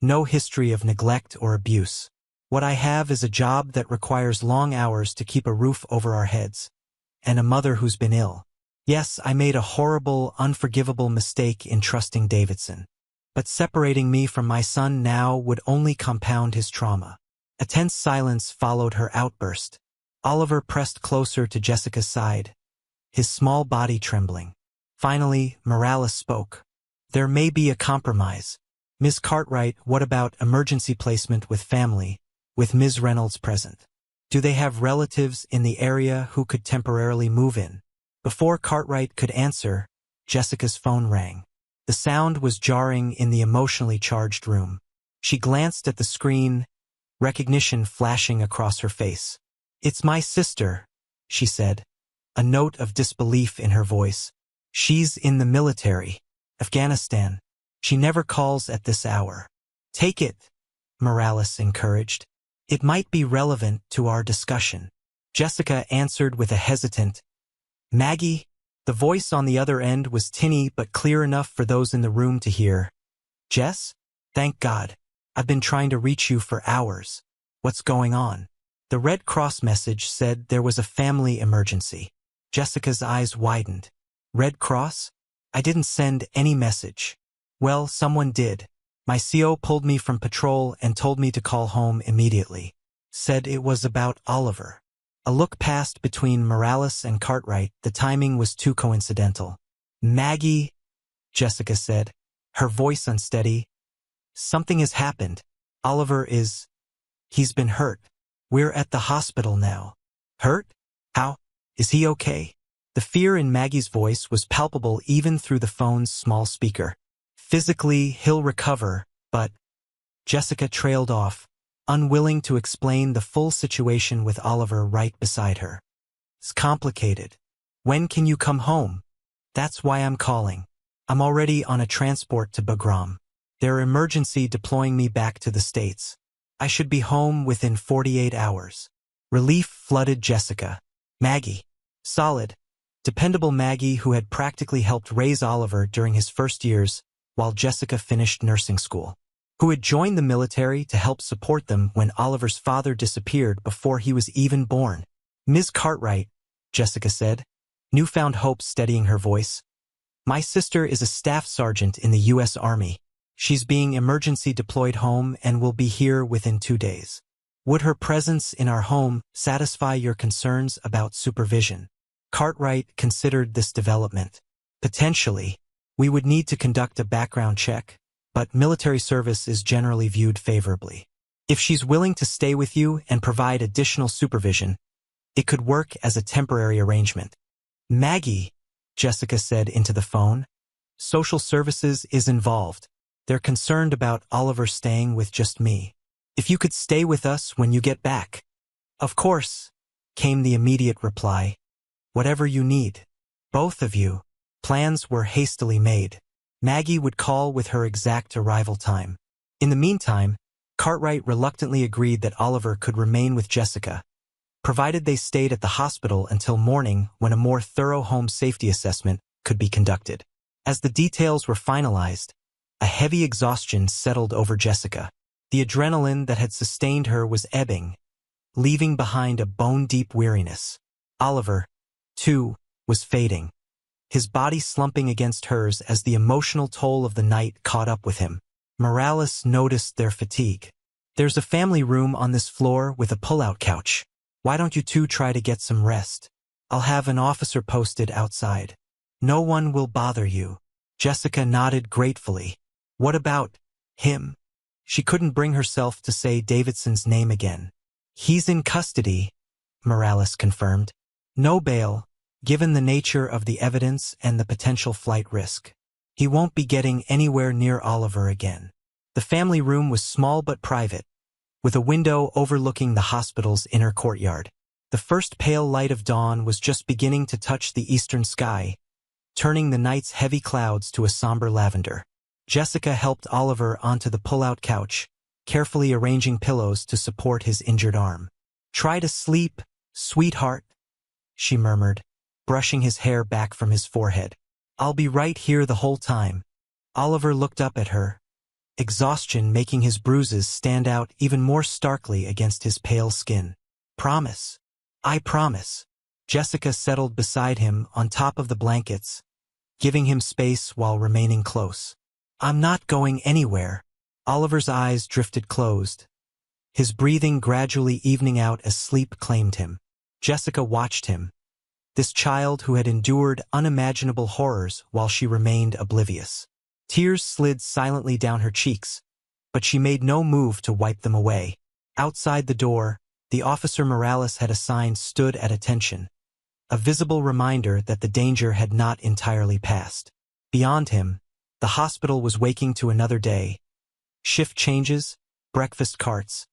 Speaker 1: no history of neglect or abuse. What I have is a job that requires long hours to keep a roof over our heads, and a mother who's been ill. Yes, I made a horrible, unforgivable mistake in trusting Davidson. But separating me from my son now would only compound his trauma. A tense silence followed her outburst. Oliver pressed closer to Jessica's side, his small body trembling. Finally, Morales spoke. There may be a compromise. Ms. Cartwright, what about emergency placement with family, with Ms. Reynolds present? Do they have relatives in the area who could temporarily move in? Before Cartwright could answer, Jessica's phone rang. The sound was jarring in the emotionally charged room. She glanced at the screen, recognition flashing across her face. It's my sister, she said, a note of disbelief in her voice. She's in the military, Afghanistan. She never calls at this hour. Take it, Morales encouraged. It might be relevant to our discussion. Jessica answered with a hesitant, Maggie? The voice on the other end was tinny but clear enough for those in the room to hear. Jess? Thank God. I've been trying to reach you for hours. What's going on? The Red Cross message said there was a family emergency. Jessica's eyes widened. Red Cross? I didn't send any message. Well, someone did. My CO pulled me from patrol and told me to call home immediately. Said it was about Oliver. A look passed between Morales and Cartwright. The timing was too coincidental. Maggie, Jessica said, her voice unsteady. Something has happened. Oliver is... He's been hurt. We're at the hospital now. Hurt? How? Is he okay? The fear in Maggie's voice was palpable even through the phone's small speaker. Physically, he'll recover, but... Jessica trailed off, unwilling to explain the full situation with Oliver right beside her. It's complicated. When can you come home? That's why I'm calling. I'm already on a transport to Bagram. They're emergency deploying me back to the States. I should be home within 48 hours. Relief flooded Jessica. Maggie. Solid, dependable Maggie who had practically helped raise Oliver during his first years while Jessica finished nursing school. Who had joined the military to help support them when Oliver's father disappeared before he was even born. Ms. Cartwright, Jessica said, newfound hope steadying her voice. My sister is a staff sergeant in the U.S. Army. She's being emergency deployed home and will be here within 2 days. Would her presence in our home satisfy your concerns about supervision? Cartwright considered this development. Potentially, we would need to conduct a background check, but military service is generally viewed favorably. If she's willing to stay with you and provide additional supervision, it could work as a temporary arrangement. Maggie, Jessica said into the phone. Social services is involved. They're concerned about Oliver staying with just me. If you could stay with us when you get back. Of course, came the immediate reply. Whatever you need. Both of you. Plans were hastily made. Maggie would call with her exact arrival time. In the meantime, Cartwright reluctantly agreed that Oliver could remain with Jessica, provided they stayed at the hospital until morning when a more thorough home safety assessment could be conducted. As the details were finalized, a heavy exhaustion settled over Jessica. The adrenaline that had sustained her was ebbing, leaving behind a bone-deep weariness. Oliver, too, was fading, his body slumping against hers as the emotional toll of the night caught up with him. Morales noticed their fatigue. There's a family room on this floor with a pull-out couch. Why don't you two try to get some rest? I'll have an officer posted outside. No one will bother you. Jessica nodded gratefully. What about him? She couldn't bring herself to say Davidson's name again. He's in custody, Morales confirmed. No bail, given the nature of the evidence and the potential flight risk. He won't be getting anywhere near Oliver again. The family room was small but private, with a window overlooking the hospital's inner courtyard. The first pale light of dawn was just beginning to touch the eastern sky, turning the night's heavy clouds to a somber lavender. Jessica helped Oliver onto the pull-out couch, carefully arranging pillows to support his injured arm. Try to sleep, sweetheart, she murmured, brushing his hair back from his forehead. I'll be right here the whole time. Oliver looked up at her, exhaustion making his bruises stand out even more starkly against his pale skin. Promise. I promise. Jessica settled beside him on top of the blankets, giving him space while remaining close. I'm not going anywhere. Oliver's eyes drifted closed, his breathing gradually evening out as sleep claimed him. Jessica watched him, this child who had endured unimaginable horrors while she remained oblivious. Tears slid silently down her cheeks, but she made no move to wipe them away. Outside the door, the officer Morales had assigned stood at attention, a visible reminder that the danger had not entirely passed. Beyond him, the hospital was waking to another day. Shift changes, breakfast carts,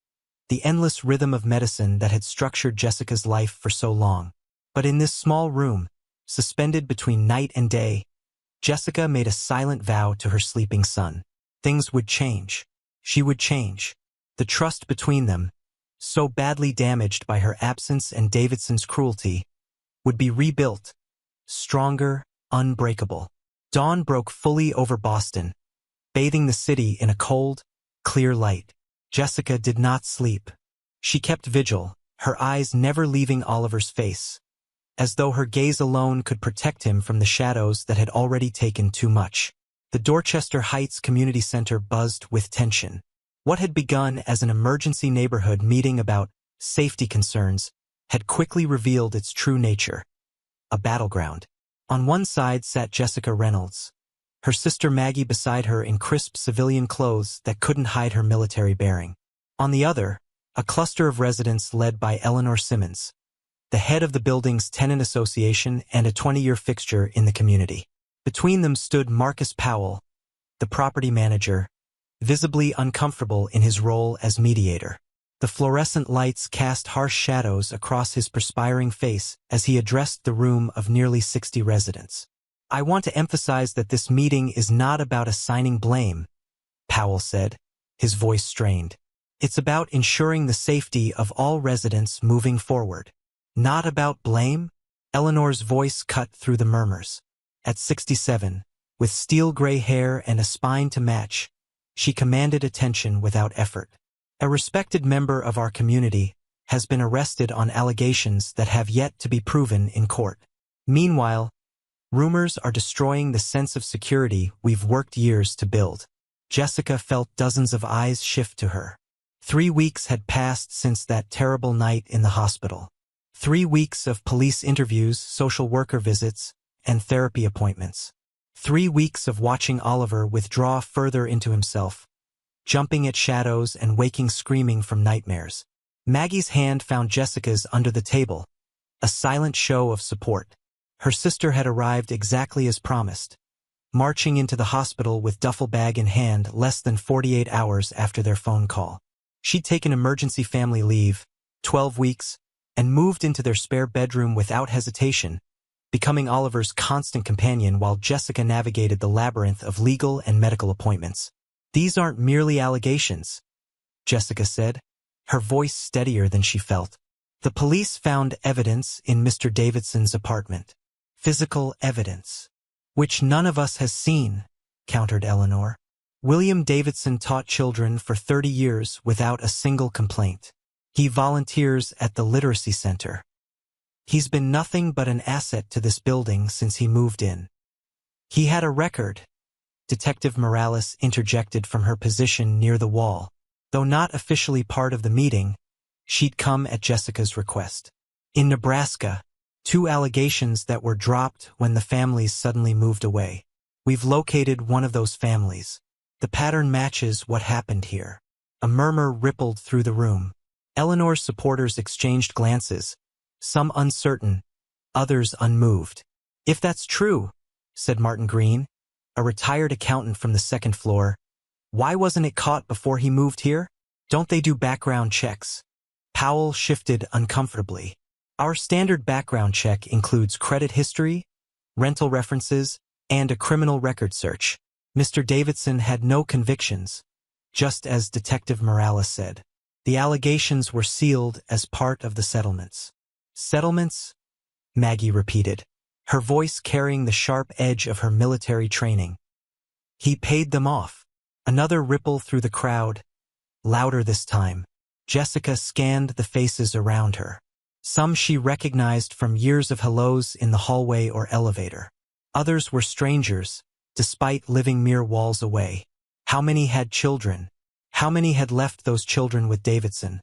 Speaker 1: the endless rhythm of medicine that had structured Jessica's life for so long. But in this small room, suspended between night and day, Jessica made a silent vow to her sleeping son. Things would change. She would change. The trust between them, so badly damaged by her absence and Davidson's cruelty, would be rebuilt, stronger, unbreakable. Dawn broke fully over Boston, bathing the city in a cold, clear light. Jessica did not sleep. She kept vigil, her eyes never leaving Oliver's face, as though her gaze alone could protect him from the shadows that had already taken too much. The Dorchester Heights Community Center buzzed with tension. What had begun as an emergency neighborhood meeting about safety concerns had quickly revealed its true nature, a battleground. On one side sat Jessica Reynolds, her sister Maggie beside her in crisp civilian clothes that couldn't hide her military bearing. On the other, a cluster of residents led by Eleanor Simmons, the head of the building's tenant association and a 20-year fixture in the community. Between them stood Marcus Powell, the property manager, visibly uncomfortable in his role as mediator. The fluorescent lights cast harsh shadows across his perspiring face as he addressed the room of nearly 60 residents. I want to emphasize that this meeting is not about assigning blame, Powell said, his voice strained. It's about ensuring the safety of all residents moving forward. Not about blame? Eleanor's voice cut through the murmurs. At 67, with steel-gray hair and a spine to match, she commanded attention without effort. A respected member of our community has been arrested on allegations that have yet to be proven in court. Meanwhile, Rumors are destroying the sense of security we've worked years to build. Jessica felt dozens of eyes shift to her. 3 weeks had passed since that terrible night in the hospital. 3 weeks of police interviews, social worker visits, and therapy appointments. 3 weeks of watching Oliver withdraw further into himself, jumping at shadows and waking screaming from nightmares. Maggie's hand found Jessica's under the table, a silent show of support. Her sister had arrived exactly as promised, marching into the hospital with duffel bag in hand less than 48 hours after their phone call. She'd taken emergency family leave, 12 weeks, and moved into their spare bedroom without hesitation, becoming Oliver's constant companion while Jessica navigated the labyrinth of legal and medical appointments. "These aren't merely allegations," Jessica said, her voice steadier than she felt. "The police found evidence in Mr. Davidson's apartment. Physical evidence. Which none of us has seen," countered Eleanor. "William Davidson taught children for 30 years without a single complaint. He volunteers at the Literacy Center. He's been nothing but an asset to this building since he moved in." "He had a record," Detective Morales interjected from her position near the wall. Though not officially part of the meeting, she'd come at Jessica's request. "In Nebraska, 2 allegations that were dropped when the families suddenly moved away. We've located one of those families. The pattern matches what happened here." A murmur rippled through the room. Eleanor's supporters exchanged glances, some uncertain, others unmoved. "If that's true," said Martin Green, a retired accountant from the second floor, "why wasn't it caught before he moved here? Don't they do background checks?" Powell shifted uncomfortably. "Our standard background check includes credit history, rental references, and a criminal record search. Mr. Davidson had no convictions, just as Detective Morales said. The allegations were sealed as part of the settlements." "Settlements?" Maggie repeated, her voice carrying the sharp edge of her military training. "He paid them off." Another ripple through the crowd, louder this time. Jessica scanned the faces around her. Some she recognized from years of hellos in the hallway or elevator. Others were strangers, despite living mere walls away. How many had children? How many had left those children with Davidson,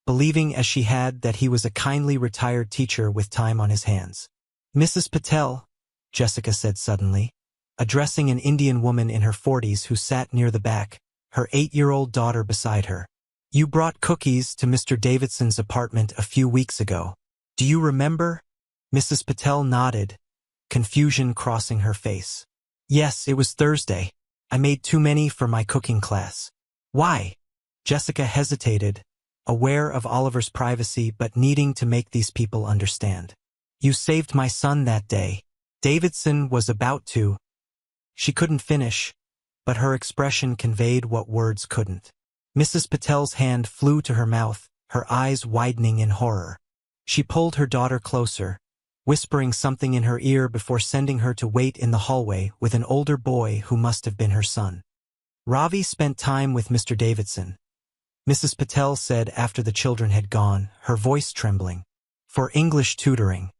Speaker 1: believing as she had that he was a kindly retired teacher with time on his hands? "Mrs. Patel," Jessica said suddenly, addressing an Indian woman in her 40s who sat near the back, her 8-year-old daughter beside her. "You brought cookies to Mr. Davidson's apartment a few weeks ago. Do you remember?" Mrs. Patel nodded, confusion crossing her face. "Yes, it was Thursday. I made too many for my cooking class." "Why?" Jessica hesitated, aware of Oliver's privacy but needing to make these people understand. "You saved my son that day. Davidson was about to—" She couldn't finish, but her expression conveyed what words couldn't. Mrs. Patel's hand flew to her mouth, her eyes widening in horror. She pulled her daughter closer, whispering something in her ear before sending her to wait in the hallway with an older boy who must have been her son. "Ravi spent time with Mr. Davidson," Mrs. Patel said after the children had gone, her voice trembling, "for English tutoring.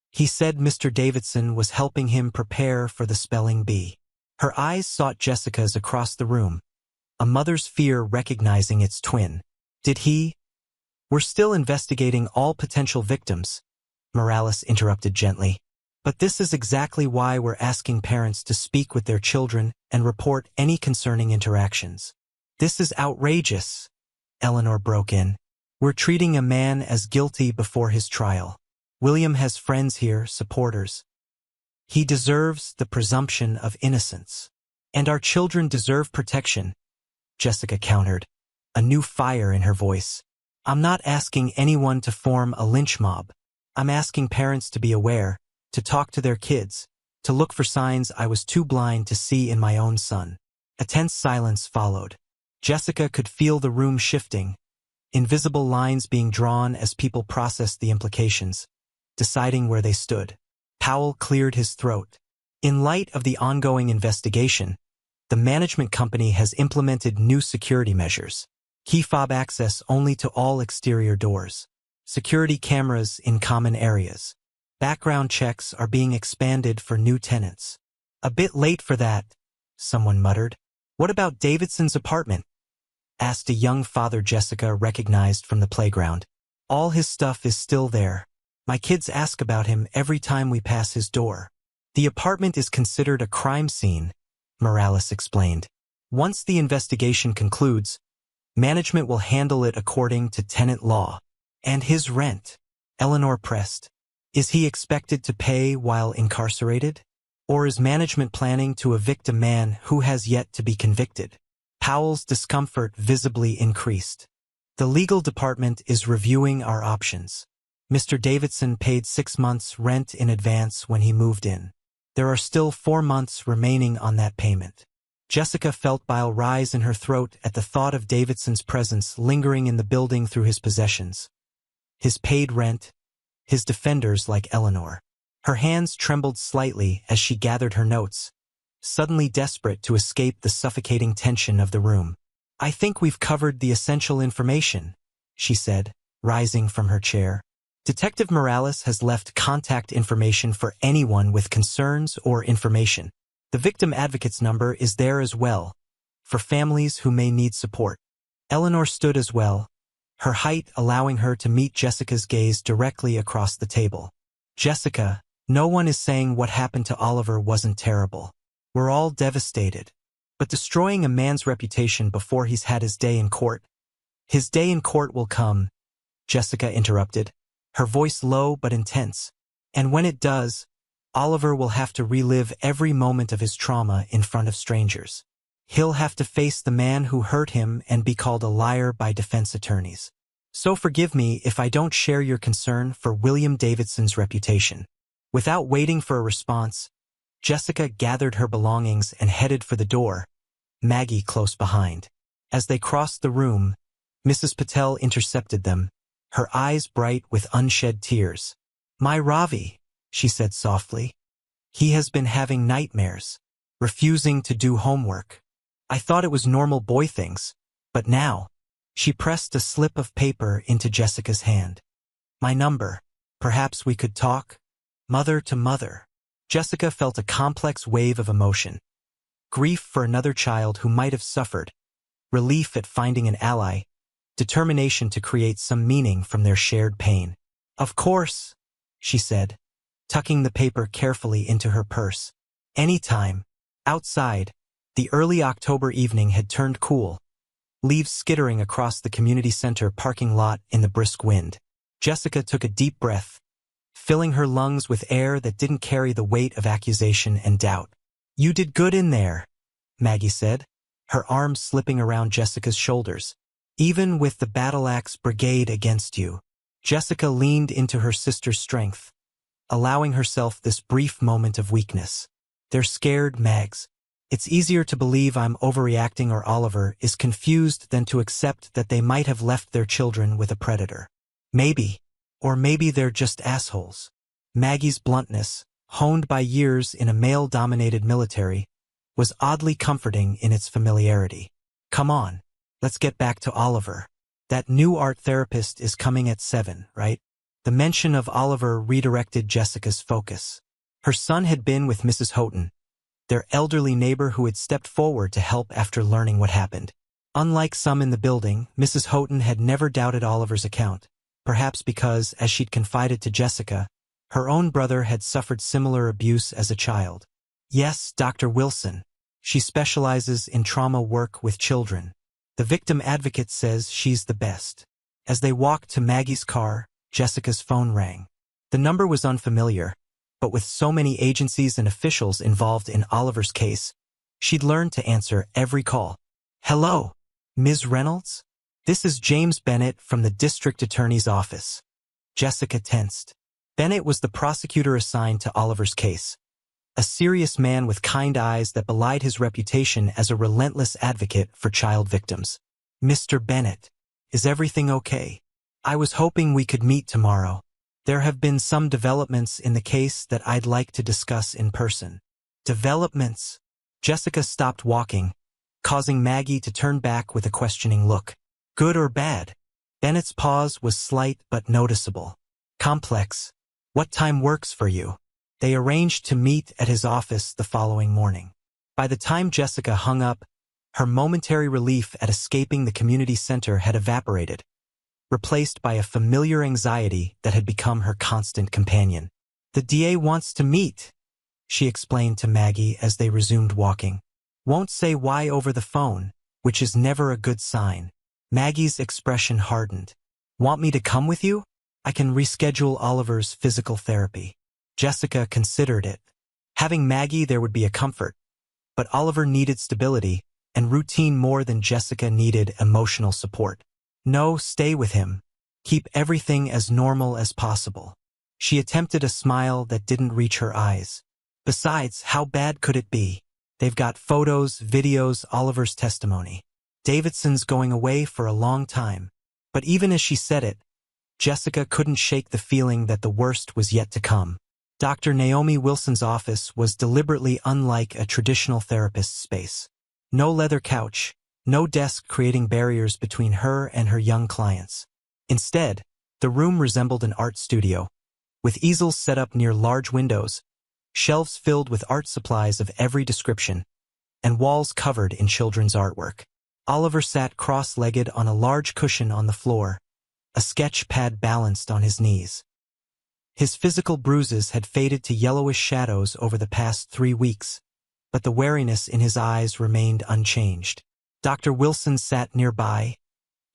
Speaker 1: He said Mr. Davidson was helping him prepare for the spelling bee." Her eyes sought Jessica's across the room, a mother's fear recognizing its twin. "Did he?" "We're still investigating all potential victims," Morales interrupted gently. "But this is exactly why we're asking parents to speak with their children and report any concerning interactions." "This is outrageous," Eleanor broke in. "We're treating a man as guilty before his trial. William has friends here, supporters. He deserves the presumption of innocence. And our children deserve protection," Jessica countered, a new fire in her voice. "I'm not asking anyone to form a lynch mob. I'm asking parents to be aware, to talk to their kids, to look for signs I was too blind to see in my own son." A tense silence followed. Jessica could feel the room shifting, invisible lines being drawn as people processed the implications, deciding where they stood. Powell cleared his throat. "In light of the ongoing investigation, the management company has implemented new security measures. Key fob access only to all exterior doors. Security cameras in common areas. Background checks are being expanded for new tenants. A bit late for that, someone muttered. What about Davidson's apartment? Asked a young father Jessica recognized from the playground. All his stuff is still there. My kids ask about him every time we pass his door. The apartment is considered a crime scene, Morales explained. Once the investigation concludes, management will handle it according to tenant law. And his rent? Eleanor pressed. Is he expected to pay while incarcerated? Or is management planning to evict a man who has yet to be convicted? Powell's discomfort visibly increased. The legal department is reviewing our options. Mr. Davidson paid 6 months' rent in advance when he moved in. There are still 4 months remaining on that payment. Jessica felt bile rise in her throat at the thought of Davidson's presence lingering in the building through his possessions. His paid rent, his defenders like Eleanor. Her hands trembled slightly as she gathered her notes, suddenly desperate to escape the suffocating tension of the room. I think we've covered the essential information, she said, rising from her chair. Detective Morales has left contact information for anyone with concerns or information. The victim advocate's number is there as well, for families who may need support. Eleanor stood as well, her height allowing her to meet Jessica's gaze directly across the table. Jessica, no one is saying what happened to Oliver wasn't terrible. We're all devastated. But destroying a man's reputation before he's had his day in court. His day in court will come, Jessica interrupted, her voice low but intense. And when it does, Oliver will have to relive every moment of his trauma in front of strangers. He'll have to face the man who hurt him and be called a liar by defense attorneys. So forgive me if I don't share your concern for William Davidson's reputation. Without waiting for a response, Jessica gathered her belongings and headed for the door, Maggie close behind. As they crossed the room, Mrs. Patel intercepted them, her eyes bright with unshed tears. My Ravi, she said softly. He has been having nightmares, refusing to do homework. I thought it was normal boy things, but now, she pressed a slip of paper into Jessica's hand. My number, perhaps we could talk? Mother to mother. Jessica felt a complex wave of emotion. Grief for another child who might have suffered, relief at finding an ally, determination to create some meaning from their shared pain. Of course, she said, tucking the paper carefully into her purse. Anytime. Outside, the early October evening had turned cool, leaves skittering across the community center parking lot in the brisk wind. Jessica took a deep breath, filling her lungs with air that didn't carry the weight of accusation and doubt. You did good in there, Maggie said, her arms slipping around Jessica's shoulders. Even with the battle axe brigade against you. Jessica leaned into her sister's strength, allowing herself this brief moment of weakness. They're scared, Mags. It's easier to believe I'm overreacting or Oliver is confused than to accept that they might have left their children with a predator. Maybe. Or maybe they're just assholes. Maggie's bluntness, honed by years in a male-dominated military, was oddly comforting in its familiarity. Come on, let's get back to Oliver. That new art therapist is coming at 7, right? The mention of Oliver redirected Jessica's focus. Her son had been with Mrs. Houghton, their elderly neighbor who had stepped forward to help after learning what happened. Unlike some in the building, Mrs. Houghton had never doubted Oliver's account, perhaps because, as she'd confided to Jessica, her own brother had suffered similar abuse as a child. Yes, Dr. Wilson. She specializes in trauma work with children. The victim advocate says she's the best. As they walked to Maggie's car, Jessica's phone rang. The number was unfamiliar, but with so many agencies and officials involved in Oliver's case, she'd learned to answer every call. Hello, Ms. Reynolds? This is James Bennett from the district attorney's office. Jessica tensed. Bennett was the prosecutor assigned to Oliver's case. A serious man with kind eyes that belied his reputation as a relentless advocate for child victims. Mr. Bennett, is everything okay? I was hoping we could meet tomorrow. There have been some developments in the case that I'd like to discuss in person. Developments? Jessica stopped walking, causing Maggie to turn back with a questioning look. Good or bad? Bennett's pause was slight but noticeable. Complex. What time works for you? They arranged to meet at his office the following morning. By the time Jessica hung up, her momentary relief at escaping the community center had evaporated, replaced by a familiar anxiety that had become her constant companion. The DA wants to meet, she explained to Maggie as they resumed walking. Won't say why over the phone, which is never a good sign. Maggie's expression hardened. Want me to come with you? I can reschedule Oliver's physical therapy. Jessica considered it. Having Maggie there would be a comfort, but Oliver needed stability and routine more than Jessica needed emotional support. No, stay with him. Keep everything as normal as possible. She attempted a smile that didn't reach her eyes. Besides, how bad could it be? They've got photos, videos, Oliver's testimony. Davidson's going away for a long time. But even as she said it, Jessica couldn't shake the feeling that the worst was yet to come. Dr. Naomi Wilson's office was deliberately unlike a traditional therapist's space. No leather couch, no desk creating barriers between her and her young clients. Instead, the room resembled an art studio, with easels set up near large windows, shelves filled with art supplies of every description, and walls covered in children's artwork. Oliver sat cross-legged on a large cushion on the floor, a sketch pad balanced on his knees. His physical bruises had faded to yellowish shadows over the past 3 weeks, but the wariness in his eyes remained unchanged. Dr. Wilson sat nearby,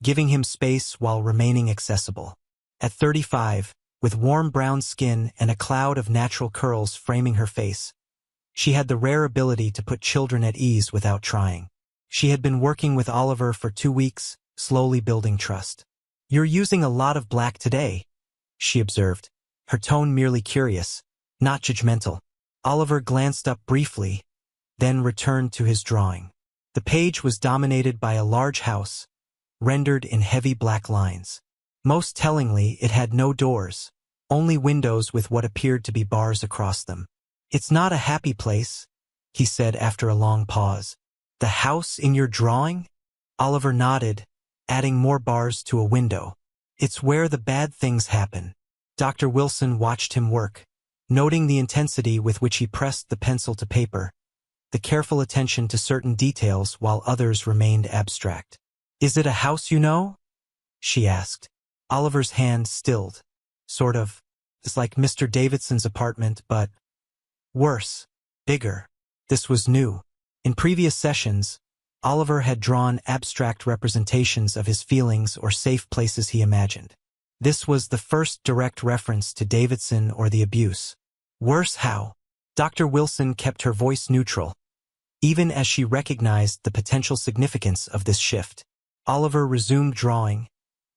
Speaker 1: giving him space while remaining accessible. At 35, with warm brown skin and a cloud of natural curls framing her face, she had the rare ability to put children at ease without trying. She had been working with Oliver for 2 weeks, slowly building trust. "You're using a lot of black today," she observed, her tone merely curious, not judgmental. Oliver glanced up briefly, then returned to his drawing. The page was dominated by a large house, rendered in heavy black lines. Most tellingly, it had no doors, only windows with what appeared to be bars across them. "It's not a happy place," he said after a long pause. "The house in your drawing?" Oliver nodded, adding more bars to a window. "It's where the bad things happen." Dr. Wilson watched him work, noting the intensity with which he pressed the pencil to paper, the careful attention to certain details while others remained abstract. "Is it a house you know?" she asked. Oliver's hand stilled. "Sort of. It's like Mr. Davidson's apartment, but worse, bigger." This was new. In previous sessions, Oliver had drawn abstract representations of his feelings or safe places he imagined. This was the first direct reference to Davidson or the abuse. "Worse how?" Dr. Wilson kept her voice neutral, even as she recognized the potential significance of this shift. Oliver resumed drawing,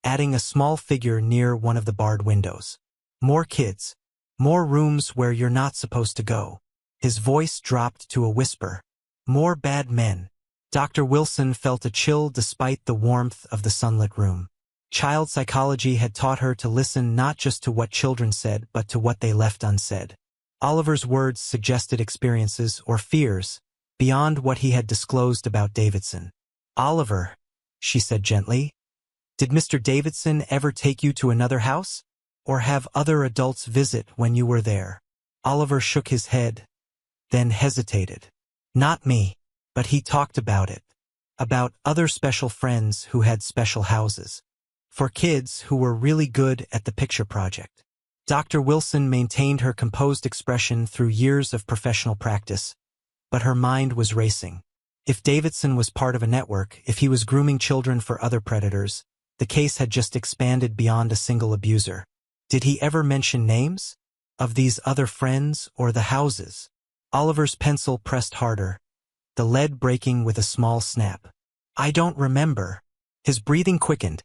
Speaker 1: adding a small figure near one of the barred windows. "More kids. More rooms where you're not supposed to go." His voice dropped to a whisper. "More bad men." Dr. Wilson felt a chill despite the warmth of the sunlit room. Child psychology had taught her to listen not just to what children said, but to what they left unsaid. Oliver's words suggested experiences or fears beyond what he had disclosed about Davidson. "Oliver," she said gently, "did Mr. Davidson ever take you to another house? Or have other adults visit when you were there?" Oliver shook his head, then hesitated. "Not me, but he talked about it. About other special friends who had special houses. For kids who were really good at the picture project." Dr. Wilson maintained her composed expression through years of professional practice, but her mind was racing. If Davidson was part of a network, if he was grooming children for other predators, the case had just expanded beyond a single abuser. Did he ever mention names? Of these other friends or the houses? Oliver's pencil pressed harder, the lead breaking with a small snap. "I don't remember." His breathing quickened,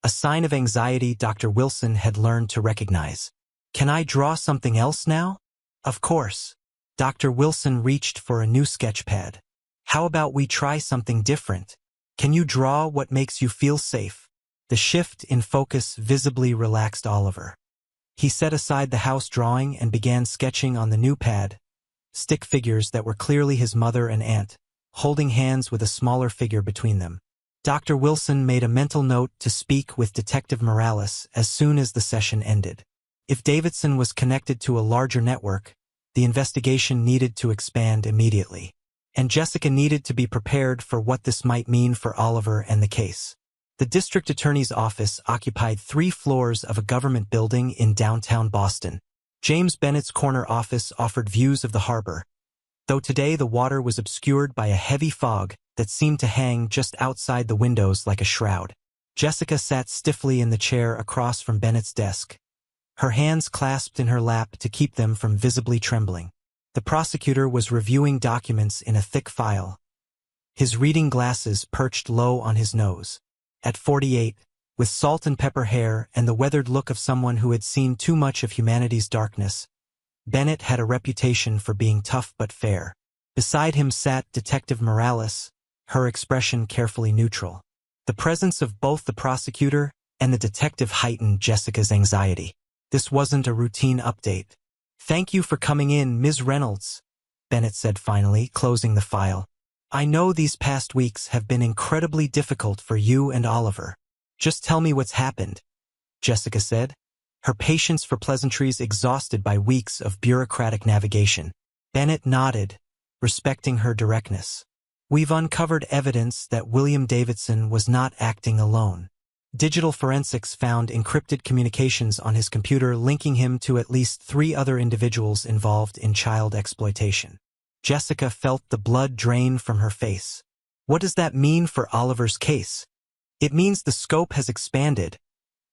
Speaker 1: a sign of anxiety Dr. Wilson had learned to recognize. "Can I draw something else now?" "Of course." Dr. Wilson reached for a new sketch pad. "How about we try something different? Can you draw what makes you feel safe?" The shift in focus visibly relaxed Oliver. He set aside the house drawing and began sketching on the new pad, stick figures that were clearly his mother and aunt, holding hands with a smaller figure between them. Dr. Wilson made a mental note to speak with Detective Morales as soon as the session ended. If Davidson was connected to a larger network, the investigation needed to expand immediately. And Jessica needed to be prepared for what this might mean for Oliver and the case. The district attorney's office occupied 3 floors of a government building in downtown Boston. James Bennett's corner office offered views of the harbor, though today the water was obscured by a heavy fog that seemed to hang just outside the windows like a shroud. Jessica sat stiffly in the chair across from Bennett's desk, her hands clasped in her lap to keep them from visibly trembling. The prosecutor was reviewing documents in a thick file, his reading glasses perched low on his nose. At 48, with salt and pepper hair and the weathered look of someone who had seen too much of humanity's darkness, Bennett had a reputation for being tough but fair. Beside him sat Detective Morales, her expression carefully neutral. The presence of both the prosecutor and the detective heightened Jessica's anxiety. This wasn't a routine update. "Thank you for coming in, Ms. Reynolds," Bennett said finally, closing the file. "I know these past weeks have been incredibly difficult for you and Oliver. Just tell me what's happened," Jessica said, her patience for pleasantries exhausted by weeks of bureaucratic navigation. Bennett nodded, respecting her directness. "We've uncovered evidence that William Davidson was not acting alone. Digital forensics found encrypted communications on his computer linking him to at least 3 other individuals involved in child exploitation." Jessica felt the blood drain from her face. "What does that mean for Oliver's case?" "It means the scope has expanded,"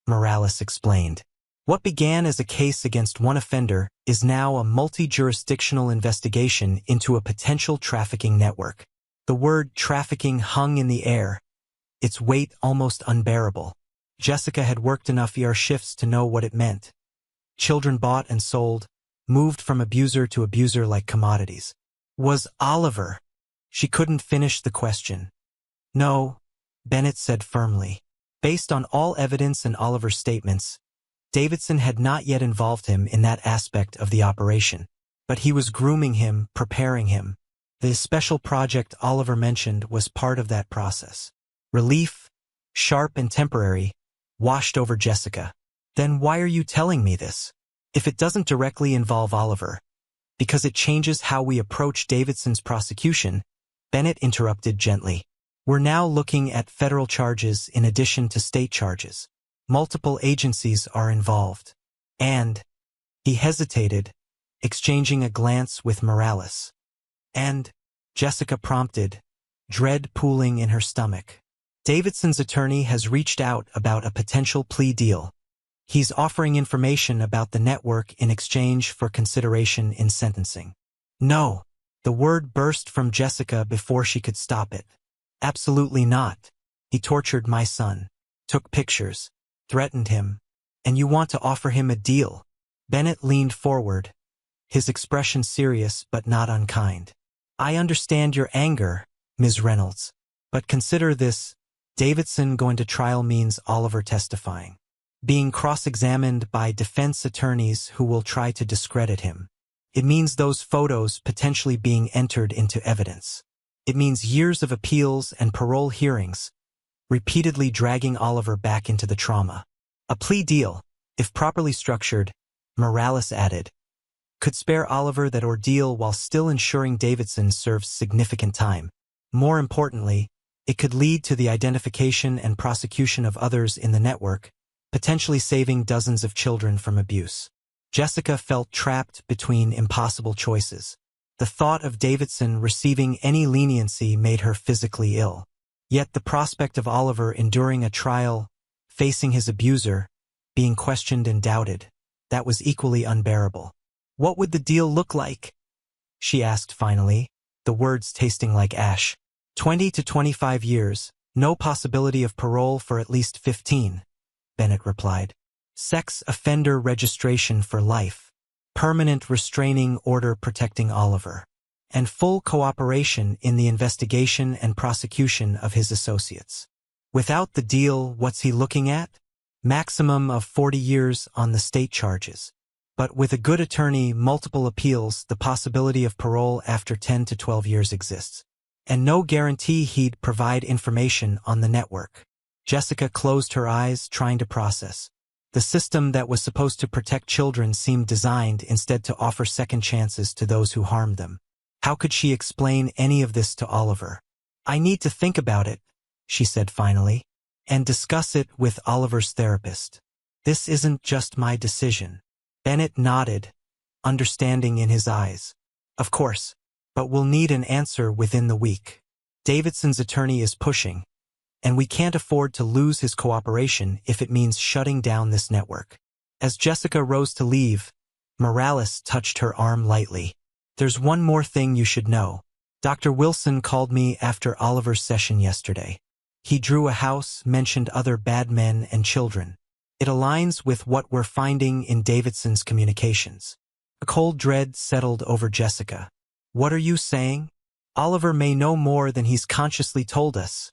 Speaker 1: Morales explained. "What began as a case against one offender is now a multi-jurisdictional investigation into a potential trafficking network." The word trafficking hung in the air, its weight almost unbearable. Jessica had worked enough shifts to know what it meant. Children bought and sold, moved from abuser to abuser like commodities. Was Oliver? She couldn't finish the question. "No," Bennett said firmly. Based on all evidence and Oliver's statements, Davidson had not yet involved him in that aspect of the operation. But he was grooming him, preparing him. The special project Oliver mentioned was part of that process. Relief, sharp and temporary, washed over Jessica. "Then why are you telling me this? If it doesn't directly involve Oliver, because it changes how we approach Davidson's prosecution," Bennett interrupted gently. "We're now looking at federal charges in addition to state charges. Multiple agencies are involved. And," he hesitated, exchanging a glance with Morales. "And," Jessica prompted, dread pooling in her stomach. "Davidson's attorney has reached out about a potential plea deal. He's offering information about the network in exchange for consideration in sentencing." "No," the word burst from Jessica before she could stop it. "Absolutely not. He tortured my son, took pictures, threatened him, and you want to offer him a deal." Bennett leaned forward, his expression serious but not unkind. "I understand your anger, Ms. Reynolds, but consider this. Davidson going to trial means Oliver testifying, being cross-examined by defense attorneys who will try to discredit him. It means those photos potentially being entered into evidence. It means years of appeals and parole hearings, repeatedly dragging Oliver back into the trauma. A plea deal, if properly structured," Morales added, "could spare Oliver that ordeal while still ensuring Davidson serves significant time. More importantly, it could lead to the identification and prosecution of others in the network, potentially saving dozens of children from abuse." Jessica felt trapped between impossible choices. The thought of Davidson receiving any leniency made her physically ill. Yet the prospect of Oliver enduring a trial, facing his abuser, being questioned and doubted, that was equally unbearable. "What would the deal look like?" she asked finally, the words tasting like ash. 20 to 25 years, no possibility of parole for at least 15, Bennett replied. "Sex offender registration for life, permanent restraining order protecting Oliver, and full cooperation in the investigation and prosecution of his associates. Without the deal, what's he looking at? Maximum of 40 years on the state charges. But with a good attorney, multiple appeals, the possibility of parole after 10 to 12 years exists. And no guarantee he'd provide information on the network." Jessica closed her eyes, trying to process. The system that was supposed to protect children seemed designed instead to offer second chances to those who harmed them. How could she explain any of this to Oliver? "I need to think about it," she said finally, "and discuss it with Oliver's therapist. This isn't just my decision." Bennett nodded, understanding in his eyes. "Of course, but we'll need an answer within the week. Davidson's attorney is pushing, and we can't afford to lose his cooperation if it means shutting down this network." As Jessica rose to leave, Morales touched her arm lightly. "There's one more thing you should know. Dr. Wilson called me after Oliver's session yesterday. He drew a house, mentioned other bad men and children. It aligns with what we're finding in Davidson's communications." A cold dread settled over Jessica. "What are you saying?" "Oliver may know more than he's consciously told us,"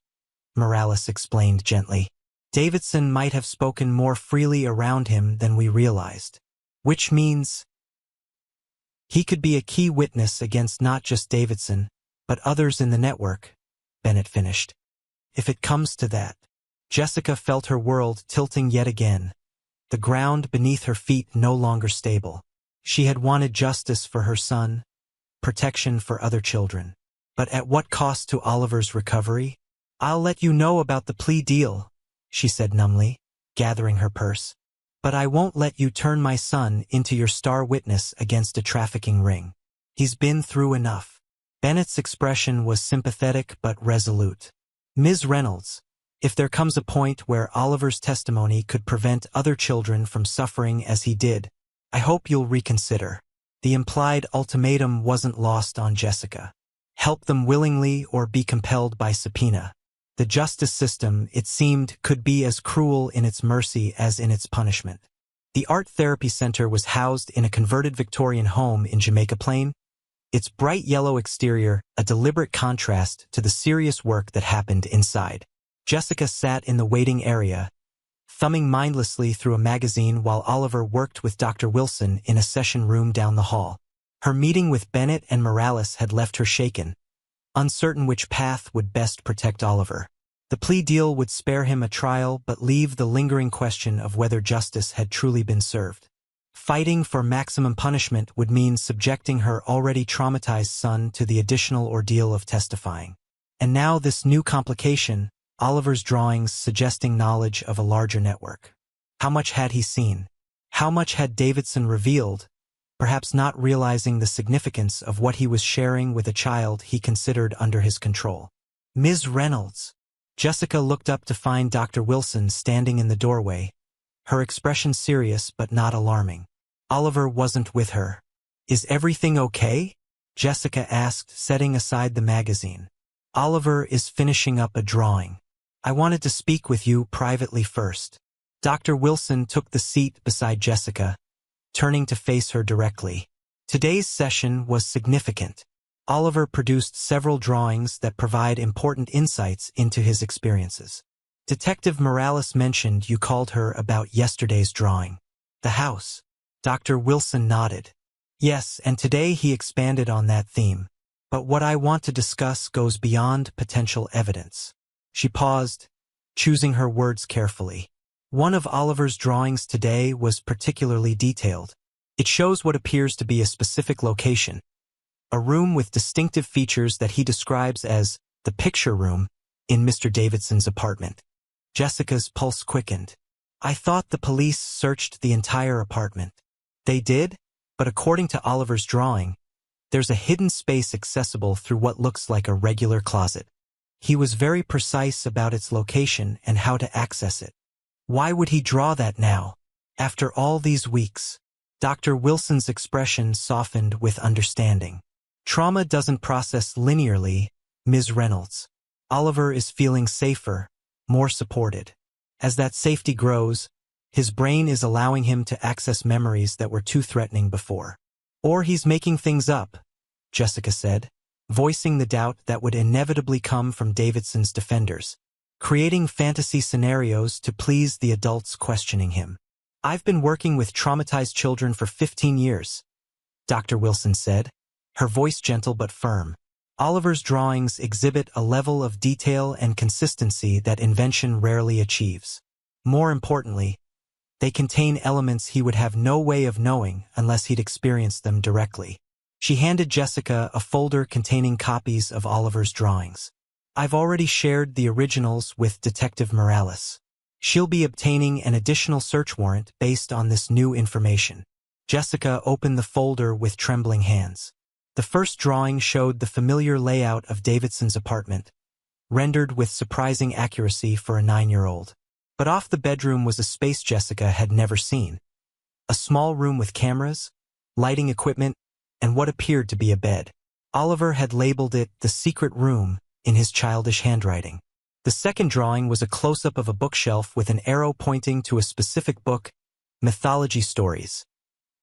Speaker 1: Morales explained gently. "Davidson might have spoken more freely around him than we realized. Which means he could be a key witness against not just Davidson, but others in the network," Bennett finished. "If it comes to that." Jessica felt her world tilting yet again, the ground beneath her feet no longer stable. She had wanted justice for her son, protection for other children. But at what cost to Oliver's recovery? "I'll let you know about the plea deal," she said numbly, gathering her purse. "But I won't let you turn my son into your star witness against a trafficking ring. He's been through enough." Bennett's expression was sympathetic but resolute. "Ms. Reynolds, if there comes a point where Oliver's testimony could prevent other children from suffering as he did, I hope you'll reconsider." The implied ultimatum wasn't lost on Jessica. Help them willingly or be compelled by subpoena. The justice system, it seemed, could be as cruel in its mercy as in its punishment. The Art Therapy Center was housed in a converted Victorian home in Jamaica Plain, its bright yellow exterior a deliberate contrast to the serious work that happened inside. Jessica sat in the waiting area, thumbing mindlessly through a magazine while Oliver worked with Dr. Wilson in a session room down the hall. Her meeting with Bennett and Morales had left her shaken, uncertain which path would best protect Oliver. The plea deal would spare him a trial but leave the lingering question of whether justice had truly been served. Fighting for maximum punishment would mean subjecting her already traumatized son to the additional ordeal of testifying. And now this new complication, Oliver's drawings suggesting knowledge of a larger network. How much had he seen? How much had Davidson revealed, perhaps not realizing the significance of what he was sharing with a child he considered under his control? "Ms. Reynolds." Jessica looked up to find Dr. Wilson standing in the doorway, her expression serious but not alarming. Oliver wasn't with her. "Is everything okay?" Jessica asked, setting aside the magazine. "Oliver is finishing up a drawing. I wanted to speak with you privately first." Dr. Wilson took the seat beside Jessica, turning to face her directly. Today's session was significant. Oliver produced several drawings that provide important insights into his experiences. "Detective Morales mentioned you called her about yesterday's drawing. The house." Dr. Wilson nodded. "Yes, and today he expanded on that theme. But what I want to discuss goes beyond potential evidence." She paused, choosing her words carefully. One of Oliver's drawings today was particularly detailed. It shows what appears to be a specific location, a room with distinctive features that he describes as the picture room in Mr. Davidson's apartment. Jessica's pulse quickened. "I thought the police searched the entire apartment." "They did, but according to Oliver's drawing, there's a hidden space accessible through what looks like a regular closet. He was very precise about its location and how to access it." "Why would he draw that now, after all these weeks?" Dr. Wilson's expression softened with understanding. "Trauma doesn't process linearly, Ms. Reynolds. Oliver is feeling safer, more supported. As that safety grows, his brain is allowing him to access memories that were too threatening before. Or he's making things up," Jessica said, voicing the doubt that would inevitably come from Davidson's defenders, creating fantasy scenarios to please the adults questioning him. "I've been working with traumatized children for 15 years, Dr. Wilson said, her voice gentle but firm. "Oliver's drawings exhibit a level of detail and consistency that invention rarely achieves. More importantly, They contain elements he would have no way of knowing unless he'd experienced them directly. She handed Jessica a folder containing copies of Oliver's drawings. I've already shared the originals with Detective Morales. She'll be obtaining an additional search warrant based on this new information. Jessica opened the folder with trembling hands. The first drawing showed the familiar layout of Davidson's apartment, rendered with surprising accuracy for a 9-year-old. But off the bedroom was a space Jessica had never seen. A small room with cameras, lighting equipment, and what appeared to be a bed. Oliver had labeled it the secret room in his childish handwriting. The second drawing was a close-up of a bookshelf with an arrow pointing to a specific book, Mythology Stories,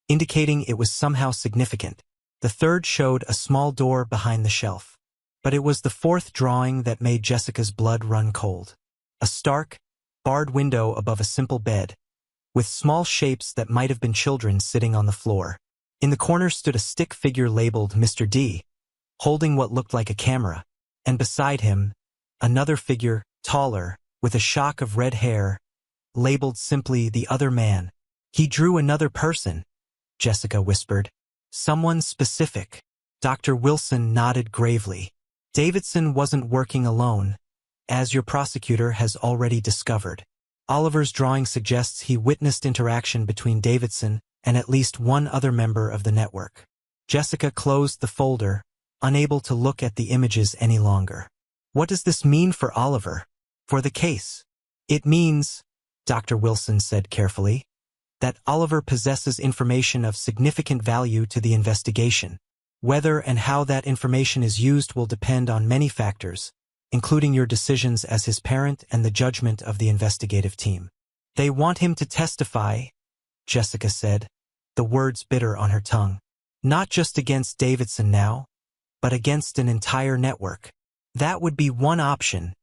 Speaker 1: indicating it was somehow significant. The third showed a small door behind the shelf. But it was the fourth drawing that made Jessica's blood run cold. A stark, barred window above a simple bed, with small shapes that might have been children sitting on the floor. In the corner stood a stick figure labeled Mr. D, holding what looked like a camera, and beside him, another figure, taller, with a shock of red hair, labeled simply the other man. He drew another person, Jessica whispered. Someone specific. Dr. Wilson nodded gravely. Davidson wasn't working alone, as your prosecutor has already discovered. Oliver's drawing suggests he witnessed interaction between Davidson and at least one other member of the network. Jessica closed the folder, unable to look at the images any longer. What does this mean for Oliver? For the case? It means, Dr. Wilson said carefully, that Oliver possesses information of significant value to the investigation. Whether and how that information is used will depend on many factors, including your decisions as his parent and the judgment of the investigative team. They want him to testify, Jessica said, the words bitter on her tongue. Not just against Davidson now, but against an entire network. That would be one option,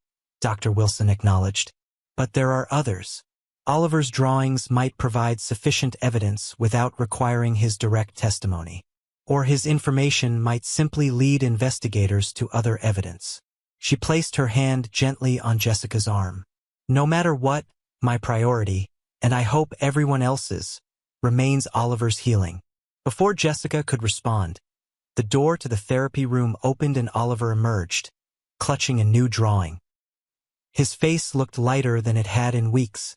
Speaker 1: Dr. Wilson acknowledged. But there are others. Oliver's drawings might provide sufficient evidence without requiring his direct testimony. Or his information might simply lead investigators to other evidence. She placed her hand gently on Jessica's arm. No matter what, my priority, and I hope everyone else's, remains Oliver's healing. Before Jessica could respond, the door to the therapy room opened and Oliver emerged, clutching a new drawing. His face looked lighter than it had in weeks,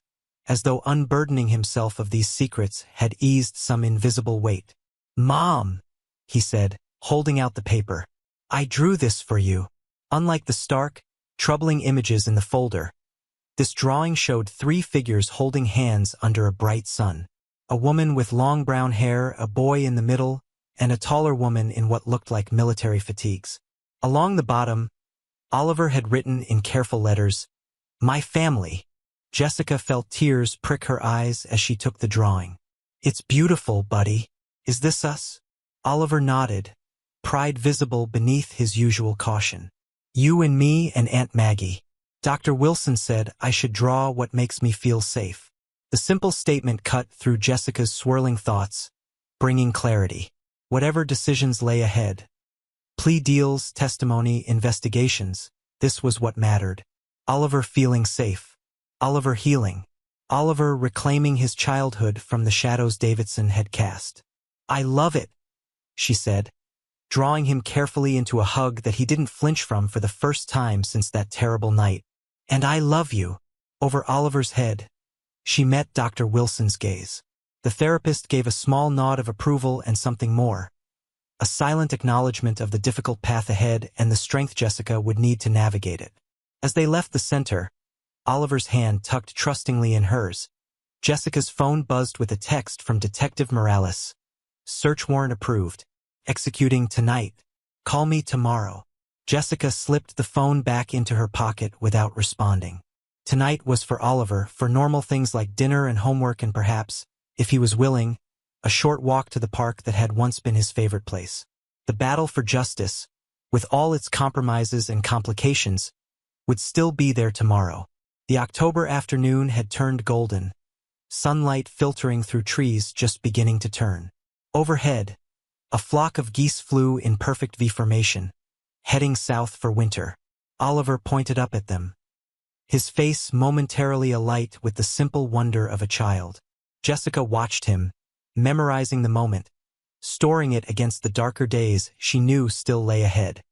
Speaker 1: as though unburdening himself of these secrets had eased some invisible weight. "Mom," he said, holding out the paper. "I drew this for you." Unlike the stark, troubling images in the folder, this drawing showed 3 figures holding hands under a bright sun. A woman with long brown hair, a boy in the middle, and a taller woman in what looked like military fatigues. Along the bottom, Oliver had written in careful letters, "My family." Jessica felt tears prick her eyes as she took the drawing. "It's beautiful, buddy. Is this us?" Oliver nodded, pride visible beneath his usual caution. "You and me and Aunt Maggie. Dr. Wilson said I should draw what makes me feel safe." The simple statement cut through Jessica's swirling thoughts, bringing clarity. Whatever decisions lay ahead, plea deals, testimony, investigations, this was what mattered. Oliver feeling safe. Oliver healing. Oliver reclaiming his childhood from the shadows Davidson had cast. "I love it," she said, drawing him carefully into a hug that he didn't flinch from for the first time since that terrible night. "And I love you." Over Oliver's head, she met Dr. Wilson's gaze. The therapist gave a small nod of approval and something more, a silent acknowledgement of the difficult path ahead and the strength Jessica would need to navigate it. As they left the center, Oliver's hand tucked trustingly in hers. Jessica's phone buzzed with a text from Detective Morales. "Search warrant approved. Executing tonight. Call me tomorrow." Jessica slipped the phone back into her pocket without responding. Tonight was for Oliver, for normal things like dinner and homework and perhaps, if he was willing, a short walk to the park that had once been his favorite place. The battle for justice, with all its compromises and complications, would still be there tomorrow. The October afternoon had turned golden, sunlight filtering through trees just beginning to turn. Overhead, a flock of geese flew in perfect V formation, heading south for winter. Oliver pointed up at them, his face momentarily alight with the simple wonder of a child. Jessica watched him, memorizing the moment, storing it against the darker days she knew still lay ahead.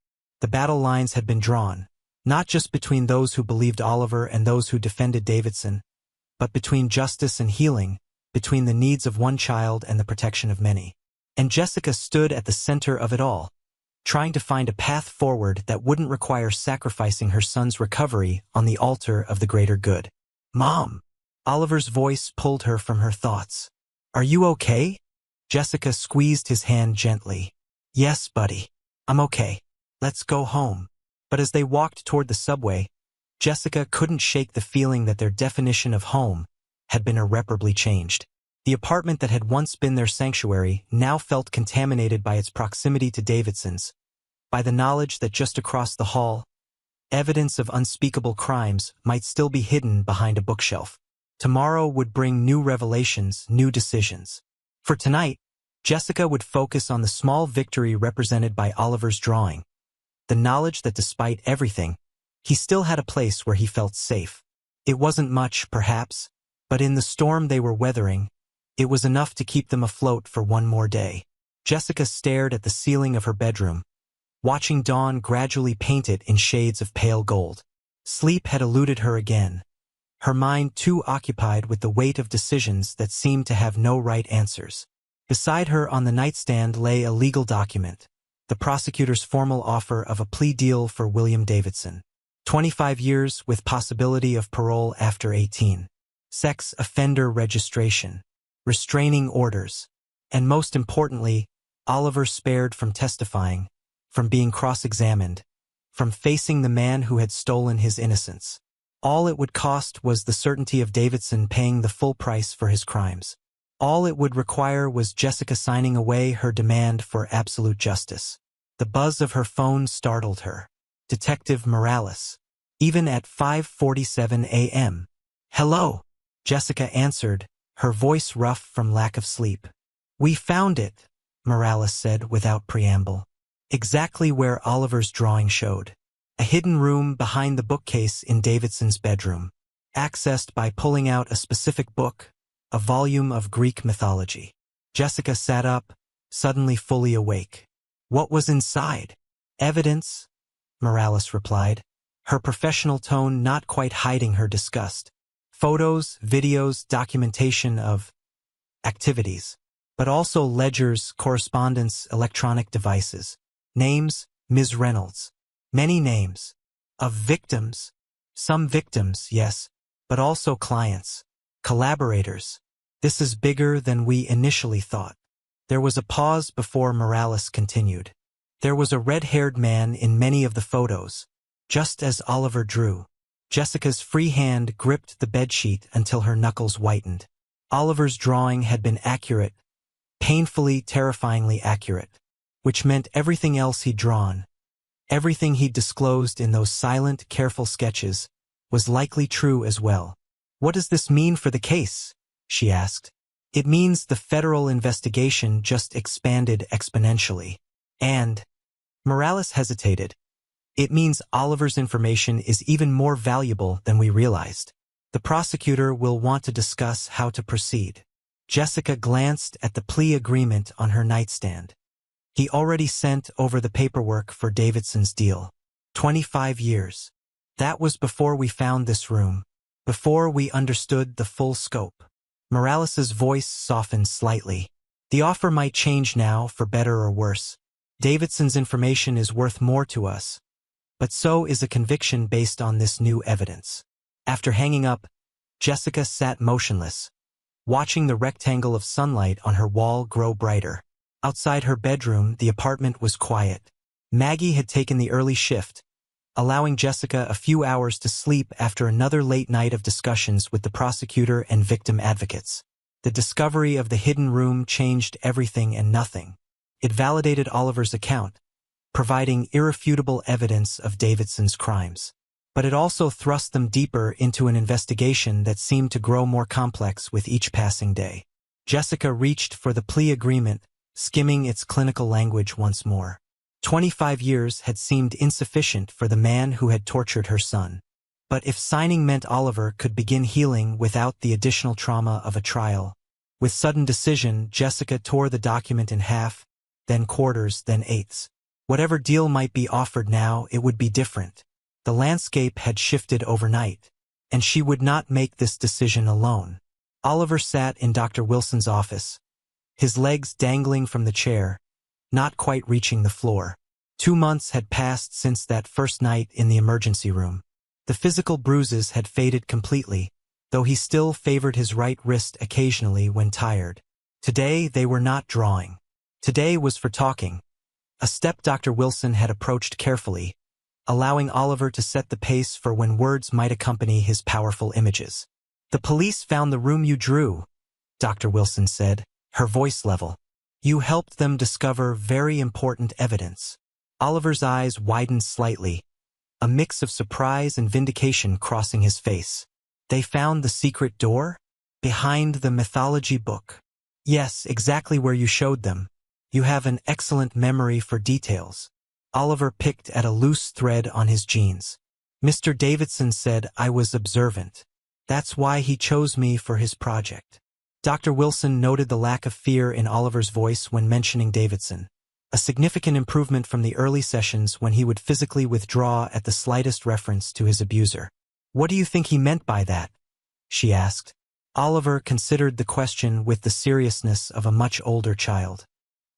Speaker 1: The battle lines had been drawn, not just between those who believed Oliver and those who defended Davidson, but between justice and healing, between the needs of one child and the protection of many. And Jessica stood at the center of it all, trying to find a path forward that wouldn't require sacrificing her son's recovery on the altar of the greater good. "Mom!" Oliver's voice pulled her from her thoughts. "Are you okay?" Jessica squeezed his hand gently. "Yes, buddy. I'm okay. Let's go home." But as they walked toward the subway, Jessica couldn't shake the feeling that their definition of home had been irreparably changed. The apartment that had once been their sanctuary now felt contaminated by its proximity to Davidson's, by the knowledge that just across the hall, evidence of unspeakable crimes might still be hidden behind a bookshelf. Tomorrow would bring new revelations, new decisions. For tonight, Jessica would focus on the small victory represented by Oliver's drawing, the knowledge that despite everything, he still had a place where he felt safe. It wasn't much, perhaps, but in the storm they were weathering, it was enough to keep them afloat for one more day. Jessica stared at the ceiling of her bedroom, watching dawn gradually paint it in shades of pale gold. Sleep had eluded her again, her mind too occupied with the weight of decisions that seemed to have no right answers. Beside her on the nightstand lay a legal document, the prosecutor's formal offer of a plea deal for William Davidson. 25 years with possibility of parole after 18. Sex offender registration. Restraining orders. And most importantly, Oliver spared from testifying, from being cross-examined, from facing the man who had stolen his innocence. All it would cost was the certainty of Davidson paying the full price for his crimes. All it would require was Jessica signing away her demand for absolute justice. The buzz of her phone startled her. Detective Morales. Even at 5:47 a.m. "Hello," Jessica answered, her voice rough from lack of sleep. "We found it," Morales said without preamble. Exactly where Oliver's drawing showed. A hidden room behind the bookcase in Davidson's bedroom. Accessed by pulling out a specific book, a volume of Greek mythology. Jessica sat up, suddenly fully awake. "What was inside?" "Evidence," Morales replied, her professional tone not quite hiding her disgust. "Photos, videos, documentation of activities, but also ledgers, correspondence, electronic devices. Names, Ms. Reynolds. Many names. Of victims. Some victims, yes, but also clients. Collaborators. This is bigger than we initially thought." There was a pause before Morales continued. "There was a red-haired man in many of the photos, just as Oliver drew." Jessica's free hand gripped the bedsheet until her knuckles whitened. Oliver's drawing had been accurate, painfully, terrifyingly accurate, which meant everything else he'd drawn, everything he'd disclosed in those silent, careful sketches, was likely true as well. "What does this mean for the case?" she asked. "It means the federal investigation just expanded exponentially. And," Morales hesitated, "it means Oliver's information is even more valuable than we realized. The prosecutor will want to discuss how to proceed." Jessica glanced at the plea agreement on her nightstand. He already sent over the paperwork for Davidson's deal. 25 years. That was before we found this room, before we understood the full scope. Morales's voice softened slightly. "The offer might change now, for better or worse. Davidson's information is worth more to us, but so is a conviction based on this new evidence." After hanging up, Jessica sat motionless, watching the rectangle of sunlight on her wall grow brighter. Outside her bedroom, the apartment was quiet. Maggie had taken the early shift, allowing Jessica a few hours to sleep after another late night of discussions with the prosecutor and victim advocates. The discovery of the hidden room changed everything and nothing. It validated Oliver's account, providing irrefutable evidence of Davidson's crimes. But it also thrust them deeper into an investigation that seemed to grow more complex with each passing day. Jessica reached for the plea agreement, skimming its clinical language once more. 25 years had seemed insufficient for the man who had tortured her son. But if signing meant Oliver could begin healing without the additional trauma of a trial, With sudden decision, Jessica tore the document in half, then quarters, then eighths. Whatever deal might be offered now, it would be different. The landscape had shifted overnight, and she would not make this decision alone. Oliver sat in Dr. Wilson's office, his legs dangling from the chair, not quite reaching the floor. 2 months had passed since that first night in the emergency room. The physical bruises had faded completely, though he still favored his right wrist occasionally when tired. Today they were not drawing. Today was for talking. A step Dr. Wilson had approached carefully, allowing Oliver to set the pace for when words might accompany his powerful images. "The police found the room you drew," Dr. Wilson said, her voice level. "You helped them discover very important evidence." Oliver's eyes widened slightly, a mix of surprise and vindication crossing his face. "They found the secret door? Behind the mythology book?" "Yes, exactly where you showed them. You have an excellent memory for details." Oliver picked at a loose thread on his jeans. "Mr. Davidson said I was observant. That's why he chose me for his project." Dr. Wilson noted the lack of fear in Oliver's voice when mentioning Davidson, a significant improvement from the early sessions when he would physically withdraw at the slightest reference to his abuser. "What do you think he meant by that?" she asked. Oliver considered the question with the seriousness of a much older child.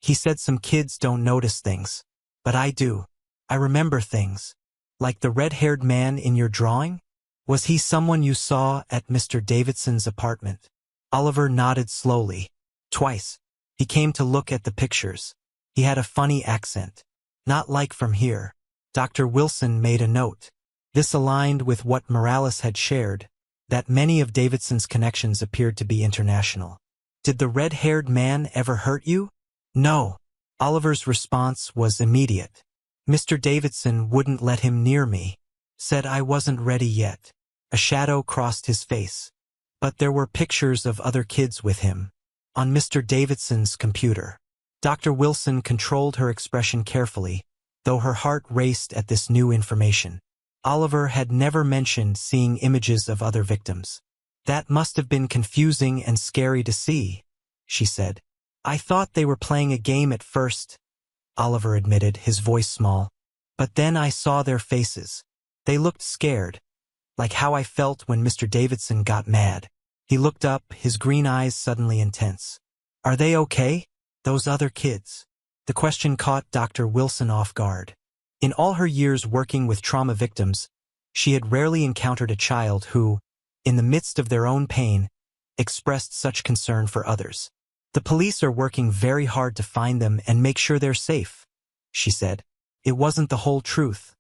Speaker 1: "He said some kids don't notice things. But I do. I remember things. Like the red-haired man in your drawing? Was he someone you saw at Mr. Davidson's apartment?" Oliver nodded slowly. "Twice. He came to look at the pictures. He had a funny accent. Not like from here." Dr. Wilson made a note. This aligned with what Morales had shared, that many of Davidson's connections appeared to be international. "Did the red-haired man ever hurt you?" "No." Oliver's response was immediate. "Mr. Davidson wouldn't let him near me. Said I wasn't ready yet." A shadow crossed his face. "But there were pictures of other kids with him. On Mr. Davidson's computer." Dr. Wilson controlled her expression carefully, though her heart raced at this new information. Oliver had never mentioned seeing images of other victims. "That must have been confusing and scary to see," she said. "I thought they were playing a game at first," Oliver admitted, his voice small. "But then I saw their faces. They looked scared, like how I felt when Mr. Davidson got mad." He looked up, his green eyes suddenly intense. "Are they okay? Those other kids?" The question caught Dr. Wilson off guard. In all her years working with trauma victims, she had rarely encountered a child who, in the midst of their own pain, expressed such concern for others. "The police are working very hard to find them and make sure they're safe," she said. "It wasn't the whole truth.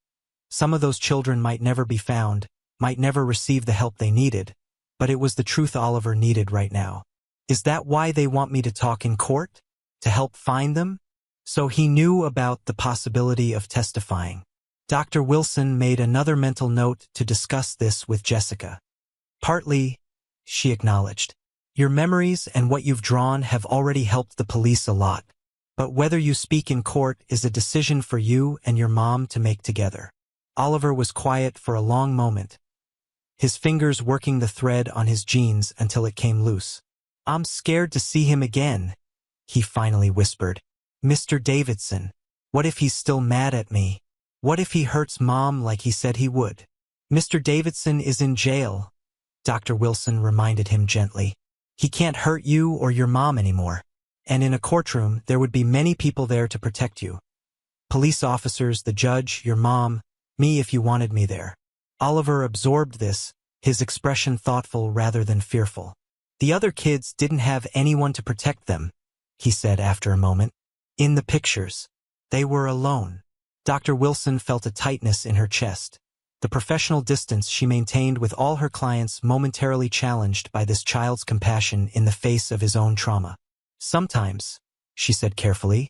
Speaker 1: Some of those children might never be found, might never receive the help they needed, but it was the truth Oliver needed right now." "Is that why they want me to talk in court? To help find them?" So he knew about the possibility of testifying. Dr. Wilson made another mental note to discuss this with Jessica. "Partly," she acknowledged. "Your memories and what you've drawn have already helped the police a lot. But whether you speak in court is a decision for you and your mom to make together." Oliver was quiet for a long moment, his fingers working the thread on his jeans until it came loose. "I'm scared to see him again," he finally whispered. "Mr. Davidson. What if he's still mad at me? What if he hurts Mom like he said he would?" "Mr. Davidson is in jail," Dr. Wilson reminded him gently. "He can't hurt you or your mom anymore. And in a courtroom, there would be many people there to protect you. Police officers, the judge, your mom, me if you wanted me there." Oliver absorbed this, his expression thoughtful rather than fearful. "The other kids didn't have anyone to protect them," he said after a moment. "In the pictures, they were alone." Dr. Wilson felt a tightness in her chest, the professional distance she maintained with all her clients momentarily challenged by this child's compassion in the face of his own trauma. "Sometimes," she said carefully,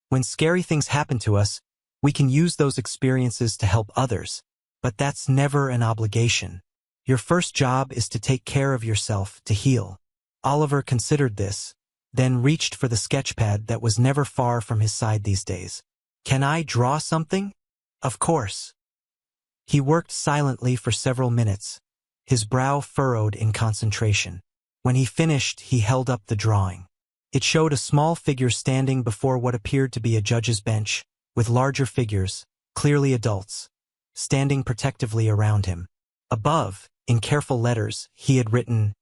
Speaker 1: "when scary things happen to us, we can use those experiences to help others, but that's never an obligation. Your first job is to take care of yourself, to heal." Oliver considered this, then reached for the sketchpad that was never far from his side these days. "Can I draw something?" "Of course." He worked silently for several minutes, his brow furrowed in concentration. When he finished, he held up the drawing. It showed a small figure standing before what appeared to be a judge's bench, with larger figures, clearly adults, standing protectively around him. Above, in careful letters, he had written,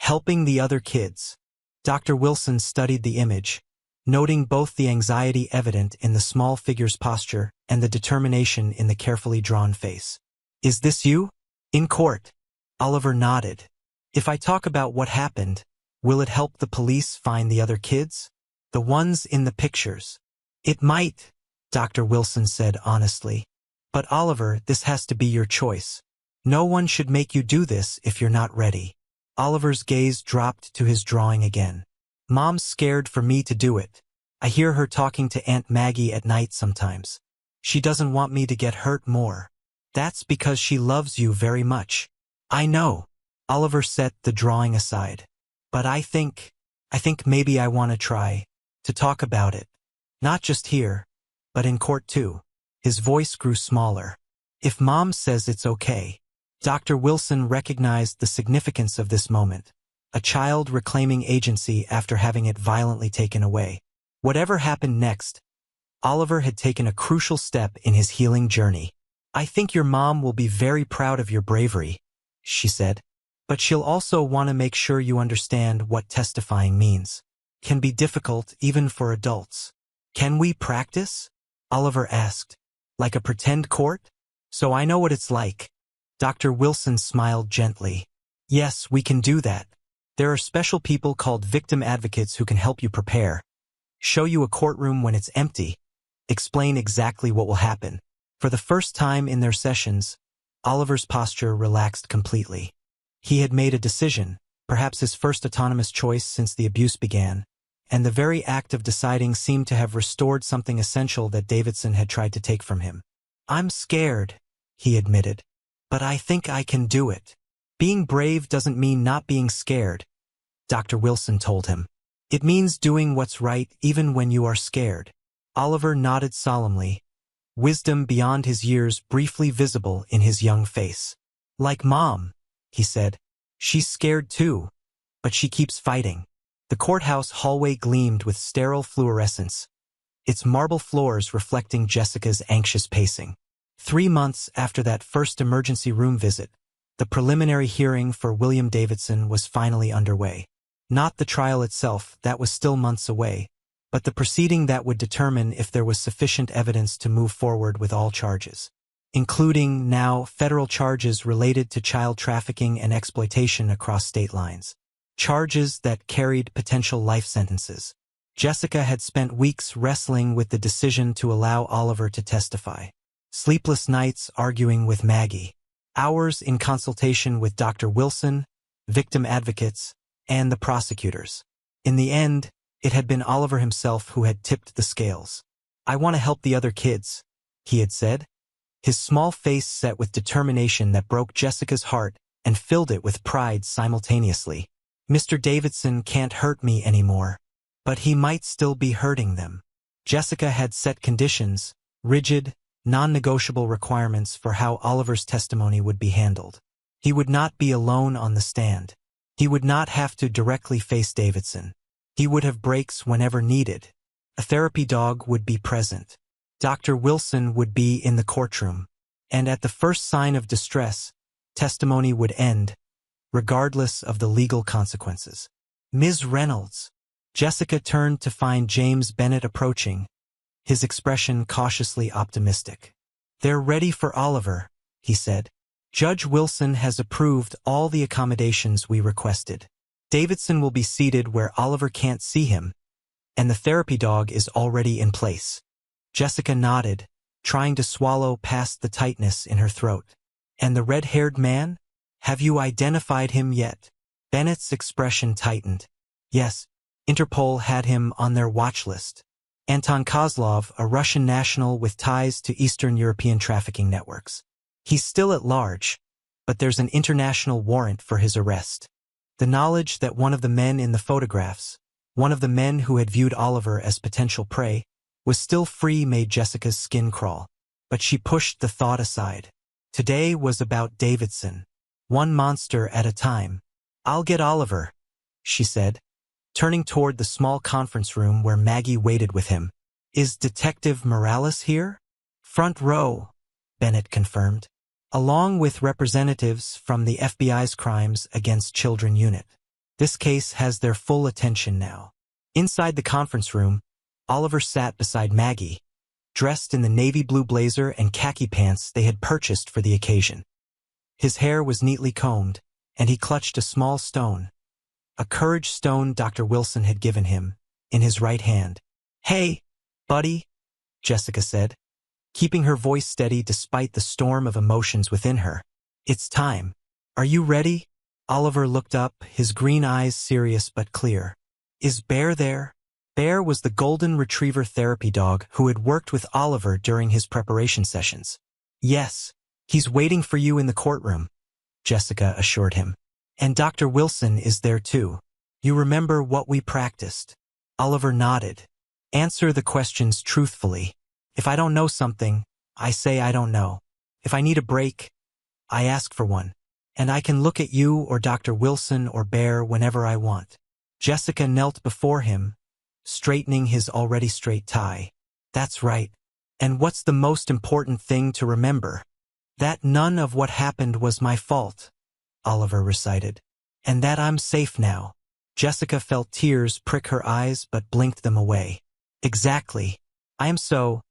Speaker 1: "Helping the other kids." Dr. Wilson studied the image, noting both the anxiety evident in the small figure's posture and the determination in the carefully drawn face. "Is this you?" "In court." Oliver nodded. "If I talk about what happened, will it help the police find the other kids? The ones in the pictures?" "It might," Dr. Wilson said honestly. "But Oliver, this has to be your choice. No one should make you do this if you're not ready." Oliver's gaze dropped to his drawing again. "Mom's scared for me to do it. I hear her talking to Aunt Maggie at night sometimes. She doesn't want me to get hurt more. That's because she loves you very much." "I know." Oliver set the drawing aside. "But I think maybe I want to try to talk about it. Not just here, but in court too." His voice grew smaller. "If Mom says it's okay." Dr. Wilson recognized the significance of this moment. A child reclaiming agency after having it violently taken away. Whatever happened next, Oliver had taken a crucial step in his healing journey. "I think your mom will be very proud of your bravery," she said. "But she'll also want to make sure you understand what testifying means. Can be difficult even for adults." "Can we practice?" Oliver asked. "Like a pretend court? So I know what it's like." Dr. Wilson smiled gently. "Yes, we can do that. There are special people called victim advocates who can help you prepare. Show you a courtroom when it's empty. Explain exactly what will happen." For the first time in their sessions, Oliver's posture relaxed completely. He had made a decision, perhaps his first autonomous choice since the abuse began, and the very act of deciding seemed to have restored something essential that Davidson had tried to take from him. "I'm scared," he admitted, "but I think I can do it." "Being brave doesn't mean not being scared," Dr. Wilson told him. "It means doing what's right even when you are scared." Oliver nodded solemnly, wisdom beyond his years briefly visible in his young face. "Like Mom," he said. "She's scared too, but she keeps fighting." The courthouse hallway gleamed with sterile fluorescence, its marble floors reflecting Jessica's anxious pacing. 3 months after that first emergency room visit, the preliminary hearing for William Davidson was finally underway. Not the trial itself, that was still months away, but the proceeding that would determine if there was sufficient evidence to move forward with all charges, including now federal charges related to child trafficking and exploitation across state lines. Charges that carried potential life sentences. Jessica had spent weeks wrestling with the decision to allow Oliver to testify. Sleepless nights arguing with Maggie. Hours in consultation with Dr. Wilson, victim advocates, and the prosecutors. In the end, it had been Oliver himself who had tipped the scales. "I want to help the other kids," he had said, his small face set with determination that broke Jessica's heart and filled it with pride simultaneously. "Mr. Davidson can't hurt me anymore, but he might still be hurting them." Jessica had set conditions, rigid, non-negotiable requirements for how Oliver's testimony would be handled. He would not be alone on the stand. He would not have to directly face Davidson. He would have breaks whenever needed. A therapy dog would be present. Dr. Wilson would be in the courtroom. And at the first sign of distress, testimony would end, regardless of the legal consequences. "Ms. Reynolds." Jessica turned to find James Bennett approaching, his expression cautiously optimistic. "They're ready for Oliver," he said. "Judge Wilson has approved all the accommodations we requested. Davidson will be seated where Oliver can't see him, and the therapy dog is already in place." Jessica nodded, trying to swallow past the tightness in her throat. "And the red-haired man? Have you identified him yet?" Bennett's expression tightened. "Yes, Interpol had him on their watch list. Anton Kozlov, a Russian national with ties to Eastern European trafficking networks. He's still at large, but there's an international warrant for his arrest." The knowledge that one of the men in the photographs, one of the men who had viewed Oliver as potential prey, was still free made Jessica's skin crawl. But she pushed the thought aside. Today was about Davidson. One monster at a time. "I'll get Oliver," she said, turning toward the small conference room where Maggie waited with him. Is Detective Morales here? Front row, Bennett confirmed, along with representatives from the FBI's Crimes Against Children unit. This case has their full attention now. Inside the conference room, Oliver sat beside Maggie, dressed in the navy blue blazer and khaki pants they had purchased for the occasion. His hair was neatly combed, and he clutched a small stone, a courage stone Dr. Wilson had given him, in his right hand. Hey, buddy, Jessica said, keeping her voice steady despite the storm of emotions within her. It's time. Are you ready? Oliver looked up, his green eyes serious but clear. Is Bear there? Bear was the golden retriever therapy dog who had worked with Oliver during his preparation sessions. Yes, he's waiting for you in the courtroom, Jessica assured him. And Dr. Wilson is there too. You remember what we practiced? Oliver nodded. Answer the questions truthfully. If I don't know something, I say I don't know. If I need a break, I ask for one. And I can look at you or Dr. Wilson or Bear whenever I want. Jessica knelt before him, straightening his already straight tie. That's right. And what's the most important thing to remember? That none of what happened was my fault, Oliver recited. And that I'm safe now. Jessica felt tears prick her eyes but blinked them away. Exactly. I am so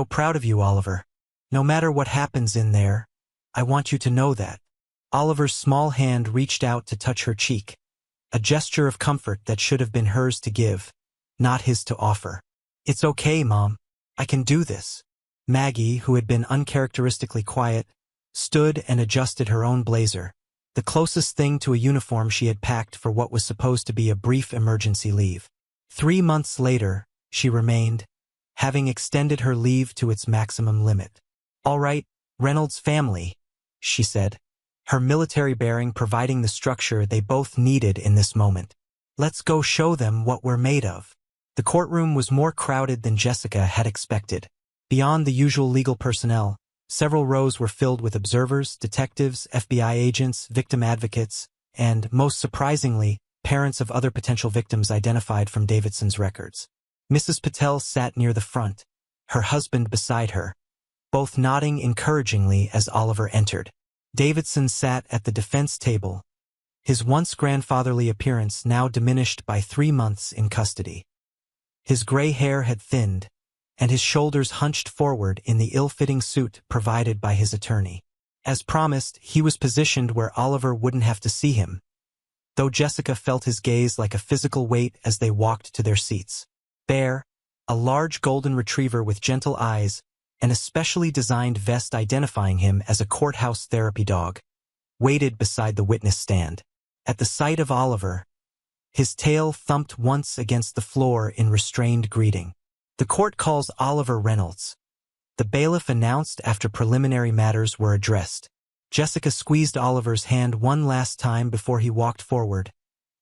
Speaker 1: proud of you, Oliver. No matter what happens in there, I want you to know that. Oliver's small hand reached out to touch her cheek, a gesture of comfort that should have been hers to give, not his to offer. It's okay, Mom. I can do this. Maggie, who had been uncharacteristically quiet, stood and adjusted her own blazer, the closest thing to a uniform she had packed for what was supposed to be a brief emergency leave. 3 months later, she remained, having extended her leave to its maximum limit. All right, Reynolds family, she said, her military bearing providing the structure they both needed in this moment. Let's go show them what we're made of. The courtroom was more crowded than Jessica had expected. Beyond the usual legal personnel, several rows were filled with observers, detectives, FBI agents, victim advocates, and, most surprisingly, parents of other potential victims identified from Davidson's records. Mrs. Patel sat near the front, her husband beside her, both nodding encouragingly as Oliver entered. Davidson sat at the defense table, his once grandfatherly appearance now diminished by 3 months in custody. His gray hair had thinned, and his shoulders hunched forward in the ill-fitting suit provided by his attorney. As promised, he was positioned where Oliver wouldn't have to see him, though Jessica felt his gaze like a physical weight as they walked to their seats. Bear, a large golden retriever with gentle eyes, and a specially designed vest identifying him as a courthouse therapy dog, waited beside the witness stand. At the sight of Oliver, his tail thumped once against the floor in restrained greeting. The court calls Oliver Reynolds, the bailiff announced after preliminary matters were addressed. Jessica squeezed Oliver's hand one last time before he walked forward,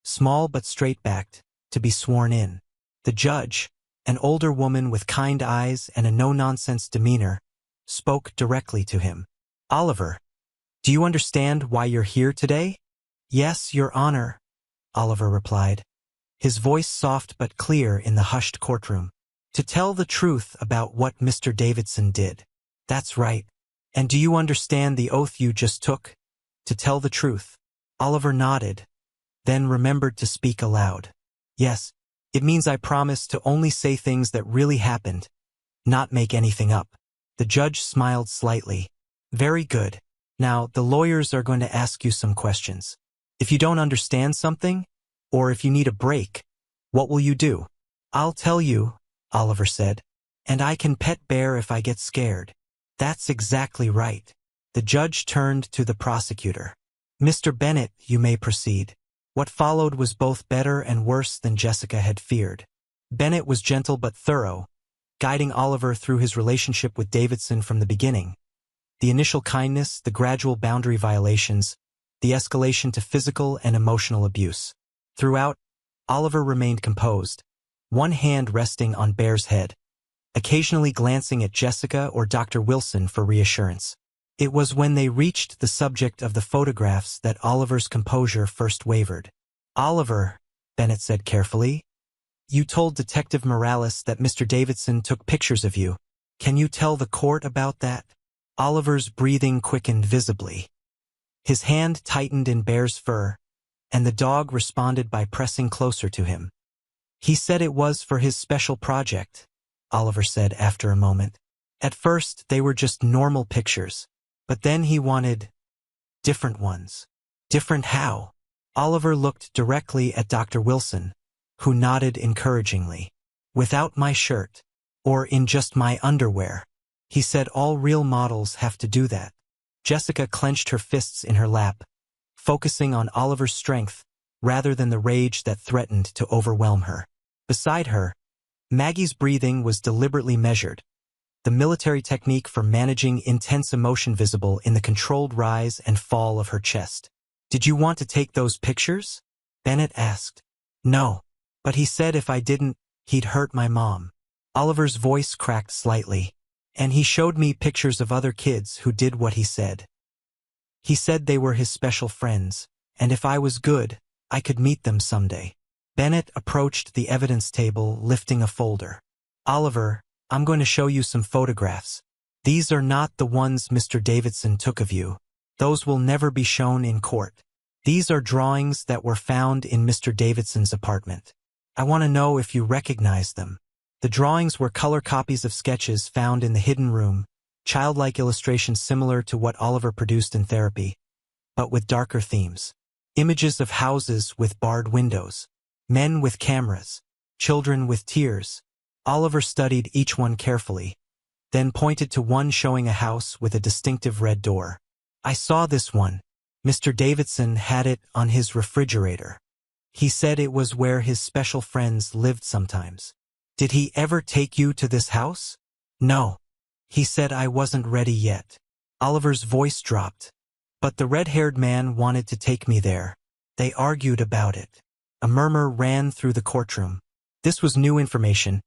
Speaker 1: small but straight-backed, to be sworn in. The judge, an older woman with kind eyes and a no-nonsense demeanor, spoke directly to him. Oliver, do you understand why you're here today? Yes, Your Honor, Oliver replied, his voice soft but clear in the hushed courtroom. To tell the truth about what Mr. Davidson did. That's right. And do you understand the oath you just took? To tell the truth. Oliver nodded, then remembered to speak aloud. Yes, it means I promise to only say things that really happened, not make anything up. The judge smiled slightly. Very good. Now, the lawyers are going to ask you some questions. If you don't understand something, or if you need a break, what will you do? I'll tell you, Oliver said, and I can pet Bear if I get scared. That's exactly right. The judge turned to the prosecutor. Mr. Bennett, you may proceed. What followed was both better and worse than Jessica had feared. Bennett was gentle but thorough, guiding Oliver through his relationship with Davidson from the beginning. The initial kindness, the gradual boundary violations, the escalation to physical and emotional abuse. Throughout, Oliver remained composed, one hand resting on Bear's head, occasionally glancing at Jessica or Dr. Wilson for reassurance. It was when they reached the subject of the photographs that Oliver's composure first wavered. Oliver, Bennett said carefully. You told Detective Morales that Mr. Davidson took pictures of you. Can you tell the court about that? Oliver's breathing quickened visibly. His hand tightened in Bear's fur, and the dog responded by pressing closer to him. He said it was for his special project, Oliver said after a moment. At first, they were just normal pictures, but then he wanted different ones. Different how? Oliver looked directly at Dr. Wilson, who nodded encouragingly. Without my shirt, or in just my underwear. He said all real models have to do that. Jessica clenched her fists in her lap, focusing on Oliver's strength rather than the rage that threatened to overwhelm her. Beside her, Maggie's breathing was deliberately measured, the military technique for managing intense emotion visible in the controlled rise and fall of her chest. Did you want to take those pictures? Bennett asked. No, but he said if I didn't, he'd hurt my mom. Oliver's voice cracked slightly, and he showed me pictures of other kids who did what he said. He said they were his special friends, and if I was good, I could meet them someday. Bennett approached the evidence table, lifting a folder. Oliver, I'm going to show you some photographs. These are not the ones Mr. Davidson took of you. Those will never be shown in court. These are drawings that were found in Mr. Davidson's apartment. I want to know if you recognize them. The drawings were color copies of sketches found in the hidden room, childlike illustrations similar to what Oliver produced in therapy, but with darker themes. Images of houses with barred windows, men with cameras, children with tears. Oliver studied each one carefully, then pointed to one showing a house with a distinctive red door. I saw this one. Mr. Davidson had it on his refrigerator. He said it was where his special friends lived sometimes. Did he ever take you to this house? No. He said I wasn't ready yet. Oliver's voice dropped. But the red-haired man wanted to take me there. They argued about it. A murmur ran through the courtroom. This was new information,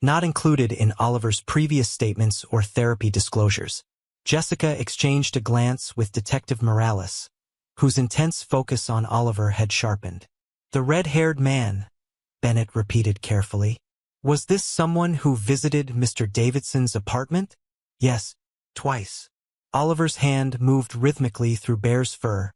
Speaker 1: not included in Oliver's previous statements or therapy disclosures. Jessica exchanged a glance with Detective Morales, whose intense focus on Oliver had sharpened. The red-haired man, Bennett repeated carefully. Was this someone who visited Mr. Davidson's apartment? Yes, twice. Oliver's hand moved rhythmically through Bear's fur,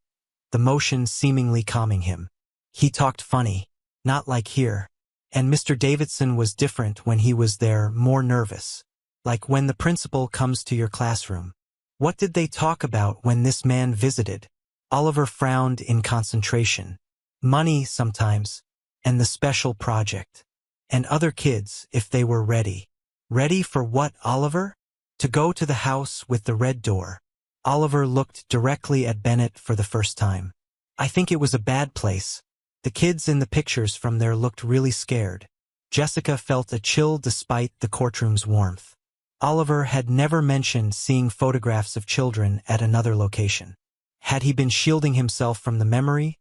Speaker 1: the motion seemingly calming him. He talked funny, not like here. And Mr. Davidson was different when he was there, more nervous. Like when the principal comes to your classroom. What did they talk about when this man visited? Oliver frowned in concentration. Money sometimes, and the special project. And other kids, if they were ready. Ready for what, Oliver? To go to the house with the red door. Oliver looked directly at Bennett for the first time. I think it was a bad place. The kids in the pictures from there looked really scared. Jessica felt a chill despite the courtroom's warmth. Oliver had never mentioned seeing photographs of children at another location. Had he been shielding himself from the memory,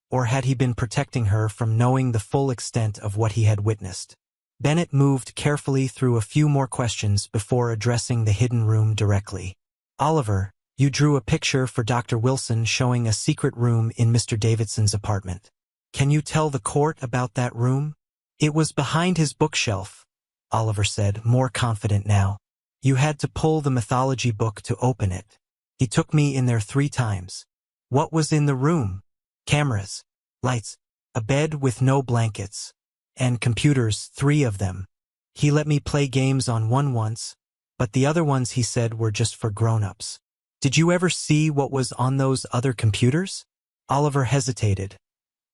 Speaker 1: or had he been protecting her from knowing the full extent of what he had witnessed? Bennett moved carefully through a few more questions before addressing the hidden room directly. Oliver, you drew a picture for Dr. Wilson showing a secret room in Mr. Davidson's apartment. Can you tell the court about that room? It was behind his bookshelf, Oliver said, more confident now. You had to pull the mythology book to open it. He took me in there 3 times. What was in the room? Cameras, lights, a bed with no blankets, and computers, 3 of them. He let me play games on one once, but the other ones he said were just for grown-ups. Did you ever see what was on those other computers? Oliver hesitated,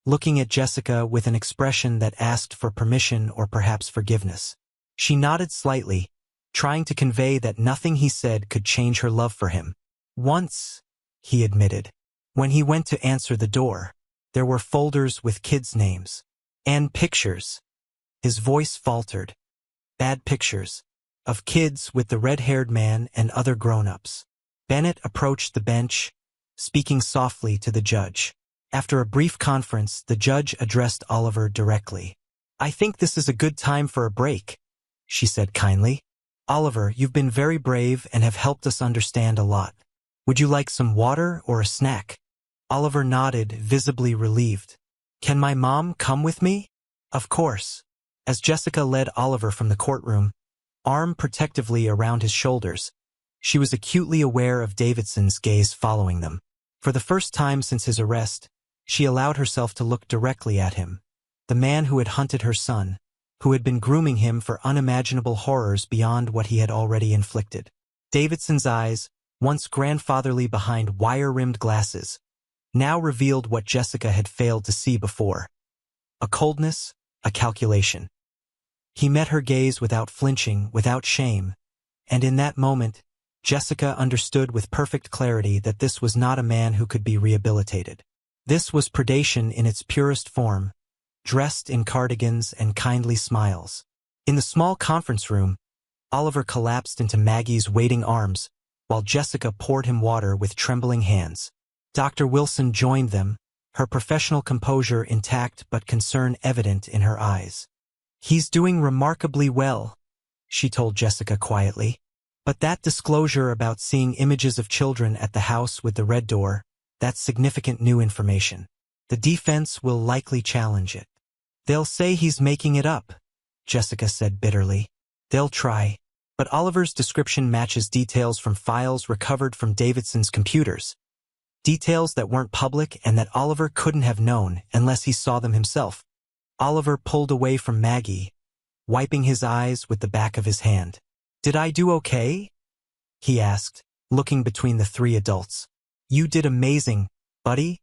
Speaker 1: looking at Jessica with an expression that asked for permission or perhaps forgiveness. She nodded slightly, trying to convey that nothing he said could change her love for him. Once, he admitted, when he went to answer the door, there were folders with kids' names. And pictures. His voice faltered. Bad pictures. Of kids with the red-haired man and other grown-ups. Bennett approached the bench, speaking softly to the judge. After a brief conference, the judge addressed Oliver directly. I think this is a good time for a break, she said kindly. Oliver, you've been very brave and have helped us understand a lot. Would you like some water or a snack? Oliver nodded, visibly relieved. Can my mom come with me? Of course. As Jessica led Oliver from the courtroom, arm protectively around his shoulders, she was acutely aware of Davidson's gaze following them. For the first time since his arrest, she allowed herself to look directly at him, the man who had hunted her son, who had been grooming him for unimaginable horrors beyond what he had already inflicted. Davidson's eyes, once grandfatherly behind wire-rimmed glasses, now revealed what Jessica had failed to see before. A coldness, a calculation. He met her gaze without flinching, without shame, and in that moment, Jessica understood with perfect clarity that this was not a man who could be rehabilitated. This was predation in its purest form, dressed in cardigans and kindly smiles. In the small conference room, Oliver collapsed into Maggie's waiting arms, while Jessica poured him water with trembling hands. Dr. Wilson joined them, her professional composure intact but concern evident in her eyes. "He's doing remarkably well," she told Jessica quietly. But that disclosure about seeing images of children at the house with the red door, that's significant new information. The defense will likely challenge it. "They'll say he's making it up," Jessica said bitterly. "They'll try." But Oliver's description matches details from files recovered from Davidson's computers. Details that weren't public and that Oliver couldn't have known unless he saw them himself. Oliver pulled away from Maggie, wiping his eyes with the back of his hand. "Did I do okay?" he asked, looking between the three adults. "You did amazing, buddy,"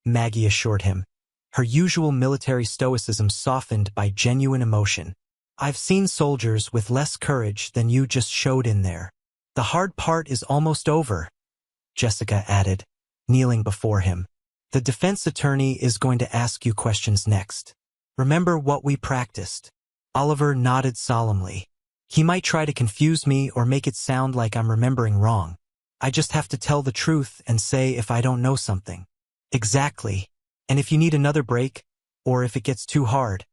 Speaker 1: Maggie assured him, her usual military stoicism softened by genuine emotion. "I've seen soldiers with less courage than you just showed in there. The hard part is almost over," Jessica added, kneeling before him. "The defense attorney is going to ask you questions next. Remember what we practiced?" Oliver nodded solemnly. "He might try to confuse me or make it sound like I'm remembering wrong. I just have to tell the truth and say if I don't know something." "Exactly. And if you need another break, or if it gets too hard,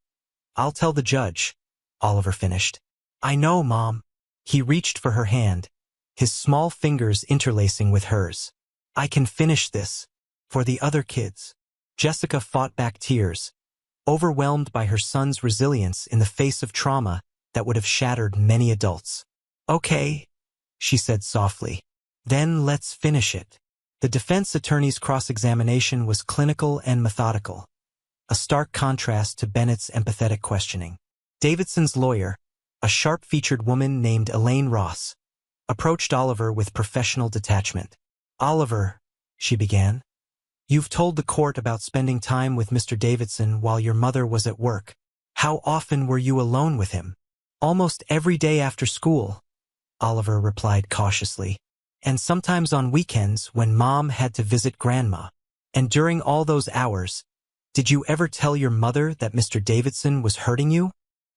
Speaker 1: I'll tell the judge," Oliver finished. "I know, Mom." He reached for her hand, his small fingers interlacing with hers. "I can finish this. For the other kids." Jessica fought back tears, overwhelmed by her son's resilience in the face of trauma that would have shattered many adults. "Okay," she said softly. "Then let's finish it." The defense attorney's cross-examination was clinical and methodical, a stark contrast to Bennett's empathetic questioning. Davidson's lawyer, a sharp-featured woman named Elaine Ross, approached Oliver with professional detachment. "Oliver," she began, "you've told the court about spending time with Mr. Davidson while your mother was at work. How often were you alone with him?" "Almost every day after school," Oliver replied cautiously. "And sometimes on weekends when Mom had to visit Grandma." "And during all those hours, did you ever tell your mother that Mr. Davidson was hurting you?"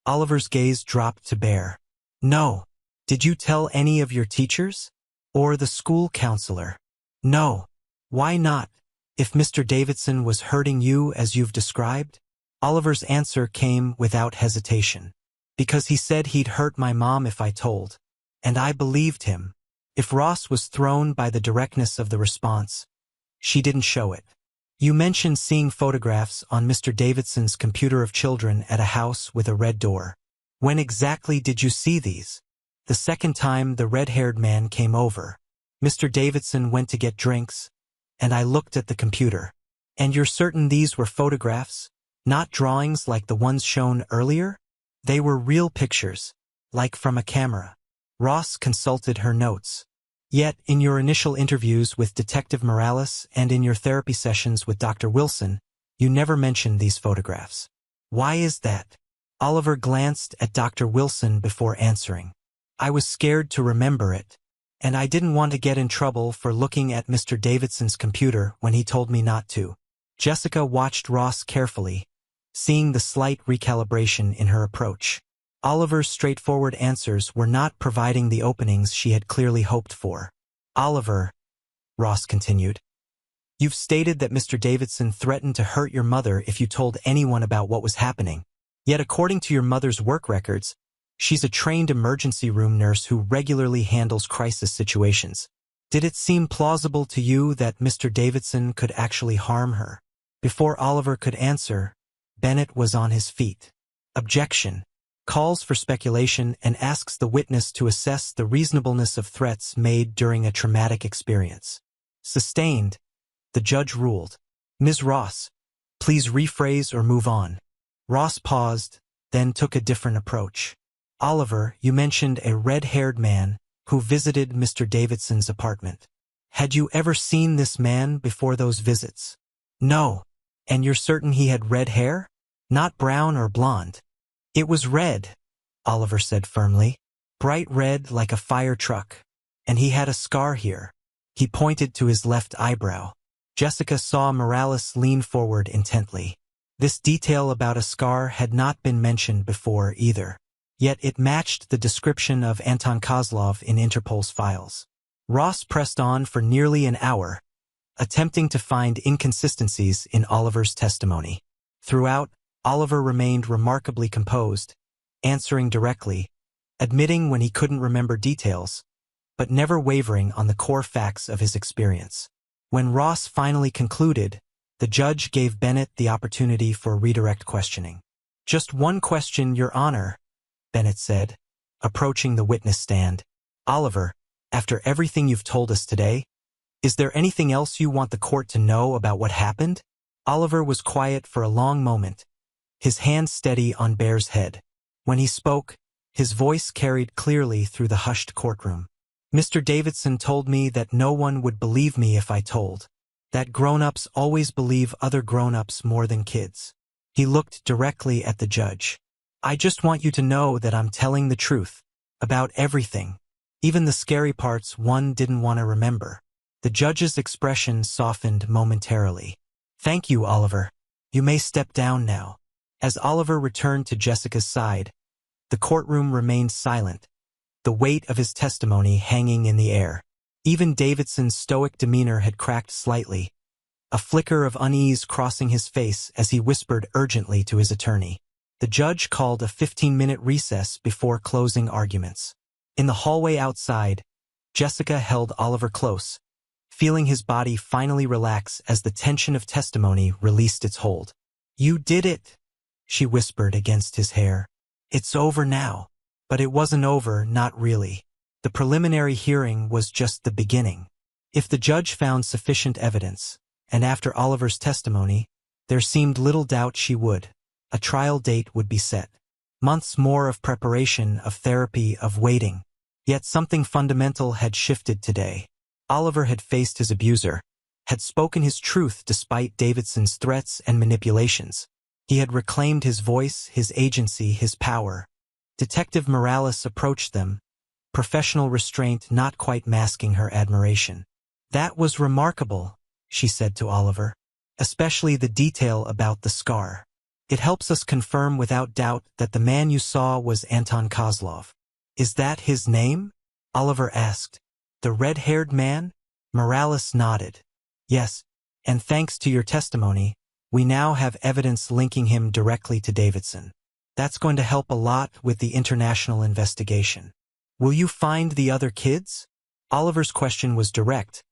Speaker 1: Oliver's gaze dropped to bare. "No." "Did you tell any of your teachers? Or the school counselor?" "No." "Why not, if Mr. Davidson was hurting you as you've described?" Oliver's answer came without hesitation. "Because he said he'd hurt my mom if I told. And I believed him." If Ross was thrown by the directness of the response, she didn't show it. "You mentioned seeing photographs on Mr. Davidson's computer of children at a house with a red door. When exactly did you see these?" "The second time the red-haired man came over. Mr. Davidson went to get drinks, and I looked at the computer." "And you're certain these were photographs, not drawings like the ones shown earlier?" "They were real pictures, like from a camera." Ross consulted her notes. "Yet, in your initial interviews with Detective Morales and in your therapy sessions with Dr. Wilson, you never mentioned these photographs. Why is that?" Oliver glanced at Dr. Wilson before answering. "I was scared to remember it, and I didn't want to get in trouble for looking at Mr. Davidson's computer when he told me not to." Jessica watched Ross carefully, seeing the slight recalibration in her approach. Oliver's straightforward answers were not providing the openings she had clearly hoped for. "Oliver," Ross continued, "you've stated that Mr. Davidson threatened to hurt your mother if you told anyone about what was happening. Yet according to your mother's work records, she's a trained emergency room nurse who regularly handles crisis situations. Did it seem plausible to you that Mr. Davidson could actually harm her?" Before Oliver could answer, Bennett was on his feet. Objection. Calls for speculation and asks the witness to assess the reasonableness of threats made during a traumatic experience. Sustained, the judge ruled. Ms. Ross, please rephrase or move on. Ross paused, then took a different approach. Oliver, you mentioned a red-haired man who visited Mr. Davidson's apartment. Had you ever seen this man before those visits? No. And you're certain he had red hair? Not brown or blonde. It was red, Oliver said firmly. Bright red like a fire truck. And he had a scar here. He pointed to his left eyebrow. Jessica saw Morales lean forward intently. This detail about a scar had not been mentioned before either. Yet it matched the description of Anton Kozlov in Interpol's files. Ross pressed on for nearly an hour, attempting to find inconsistencies in Oliver's testimony. Throughout, Oliver remained remarkably composed, answering directly, admitting when he couldn't remember details, but never wavering on the core facts of his experience. When Ross finally concluded, the judge gave Bennett the opportunity for redirect questioning. Just one question, Your Honor, Bennett said, approaching the witness stand. Oliver, after everything you've told us today, is there anything else you want the court to know about what happened? Oliver was quiet for a long moment, his hand steady on Bear's head. When he spoke, his voice carried clearly through the hushed courtroom. Mr. Davidson told me that no one would believe me if I told. That grown-ups always believe other grown-ups more than kids. He looked directly at the judge. I just want you to know that I'm telling the truth. About everything. Even the scary parts one didn't want to remember. The judge's expression softened momentarily. Thank you, Oliver. You may step down now. As Oliver returned to Jessica's side, the courtroom remained silent, the weight of his testimony hanging in the air. Even Davidson's stoic demeanor had cracked slightly, a flicker of unease crossing his face as he whispered urgently to his attorney. The judge called a 15-minute recess before closing arguments. In the hallway outside, Jessica held Oliver close, feeling his body finally relax as the tension of testimony released its hold. You did it, she whispered against his hair. It's over now. But it wasn't over, not really. The preliminary hearing was just the beginning. If the judge found sufficient evidence, and after Oliver's testimony, there seemed little doubt she would, a trial date would be set. Months more of preparation, of therapy, of waiting. Yet something fundamental had shifted today. Oliver had faced his abuser, had spoken his truth despite Davidson's threats and manipulations. He had reclaimed his voice, his agency, his power. Detective Morales approached them, professional restraint not quite masking her admiration. That was remarkable, she said to Oliver, especially the detail about the scar. It helps us confirm without doubt that the man you saw was Anton Kozlov. Is that his name? Oliver asked. The red-haired man? Morales nodded. Yes, and thanks to your testimony, we now have evidence linking him directly to Davidson. That's going to help a lot with the international investigation. Will you find the other kids? Oliver's question was direct,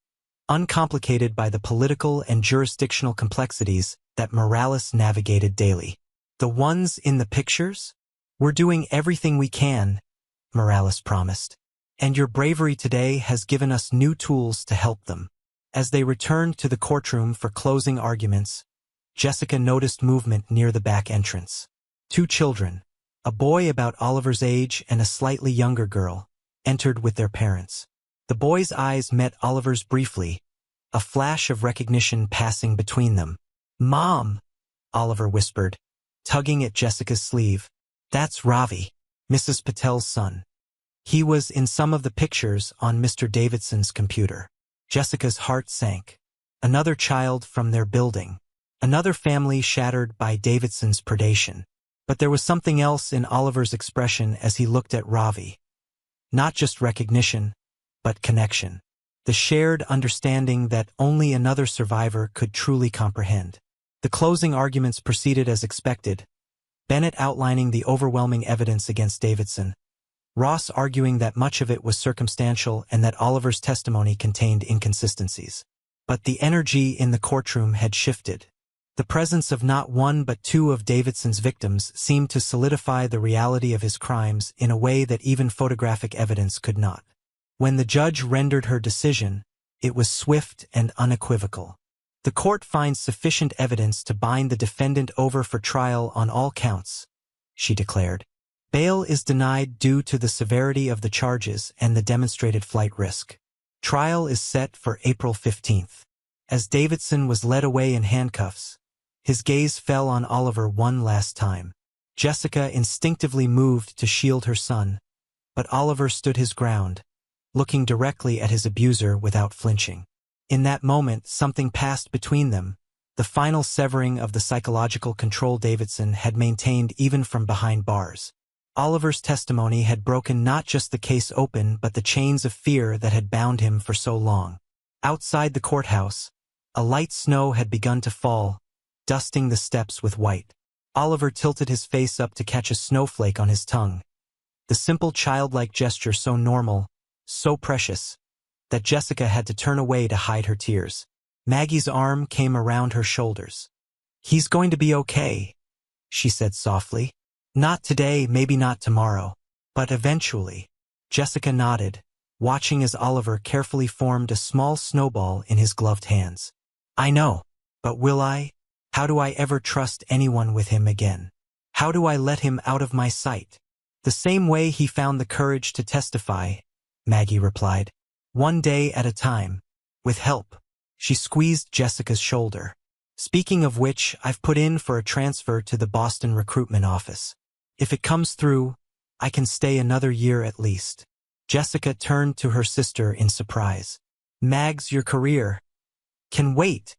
Speaker 1: uncomplicated by the political and jurisdictional complexities that Morales navigated daily. The ones in the pictures? We're doing everything we can, Morales promised. And your bravery today has given us new tools to help them. As they returned to the courtroom for closing arguments, Jessica noticed movement near the back entrance. Two children, a boy about Oliver's age and a slightly younger girl, entered with their parents. The boy's eyes met Oliver's briefly, a flash of recognition passing between them. Mom, Oliver whispered, tugging at Jessica's sleeve. That's Ravi, Mrs. Patel's son. He was in some of the pictures on Mr. Davidson's computer. Jessica's heart sank. Another child from their building. Another family shattered by Davidson's predation. But there was something else in Oliver's expression as he looked at Ravi. Not just recognition, but connection. The shared understanding that only another survivor could truly comprehend. The closing arguments proceeded as expected, Bennett outlining the overwhelming evidence against Davidson, Ross arguing that much of it was circumstantial and that Oliver's testimony contained inconsistencies. But the energy in the courtroom had shifted. The presence of not one but two of Davidson's victims seemed to solidify the reality of his crimes in a way that even photographic evidence could not. When the judge rendered her decision, it was swift and unequivocal. The court finds sufficient evidence to bind the defendant over for trial on all counts, she declared. Bail is denied due to the severity of the charges and the demonstrated flight risk. Trial is set for April 15th. As Davidson was led away in handcuffs, his gaze fell on Oliver one last time. Jessica instinctively moved to shield her son, but Oliver stood his ground, looking directly at his abuser without flinching. In that moment, something passed between them, the final severing of the psychological control Davidson had maintained even from behind bars. Oliver's testimony had broken not just the case open but the chains of fear that had bound him for so long. Outside the courthouse, a light snow had begun to fall, dusting the steps with white. Oliver tilted his face up to catch a snowflake on his tongue. The simple childlike gesture so normal, so precious, that Jessica had to turn away to hide her tears. Maggie's arm came around her shoulders. "He's going to be okay," she said softly. "Not today, maybe not tomorrow, but eventually." Jessica nodded, watching as Oliver carefully formed a small snowball in his gloved hands. "I know, but will I? How do I ever trust anyone with him again? How do I let him out of my sight?" "The same way he found the courage to testify," Maggie replied. "One day at a time, with help." She squeezed Jessica's shoulder. "Speaking of which, I've put in for a transfer to the Boston recruitment office. If it comes through, I can stay another year at least." Jessica turned to her sister in surprise. "Mags, your career can wait,"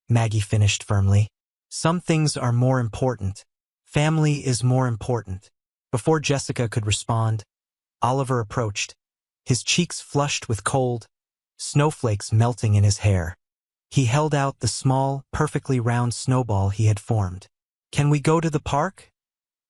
Speaker 1: Maggie finished firmly. "Some things are more important. Family is more important." Before Jessica could respond, Oliver approached, his cheeks flushed with cold, snowflakes melting in his hair. He held out the small, perfectly round snowball he had formed. "Can we go to the park?"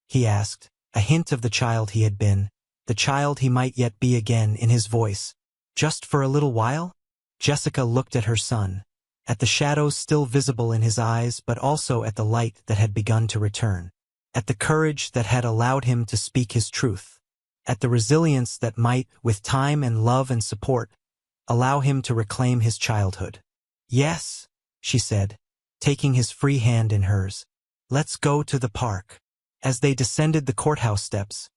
Speaker 1: he asked, a hint of the child he had been, the child he might yet be again in his voice. "Just for a little while?" Jessica looked at her son, at the shadows still visible in his eyes but also at the light that had begun to return, at the courage that had allowed him to speak his truth, at the resilience that might, with time and love and support, allow him to reclaim his childhood. "Yes," she said, taking his free hand in hers. "Let's go to the park." As they descended the courthouse steps,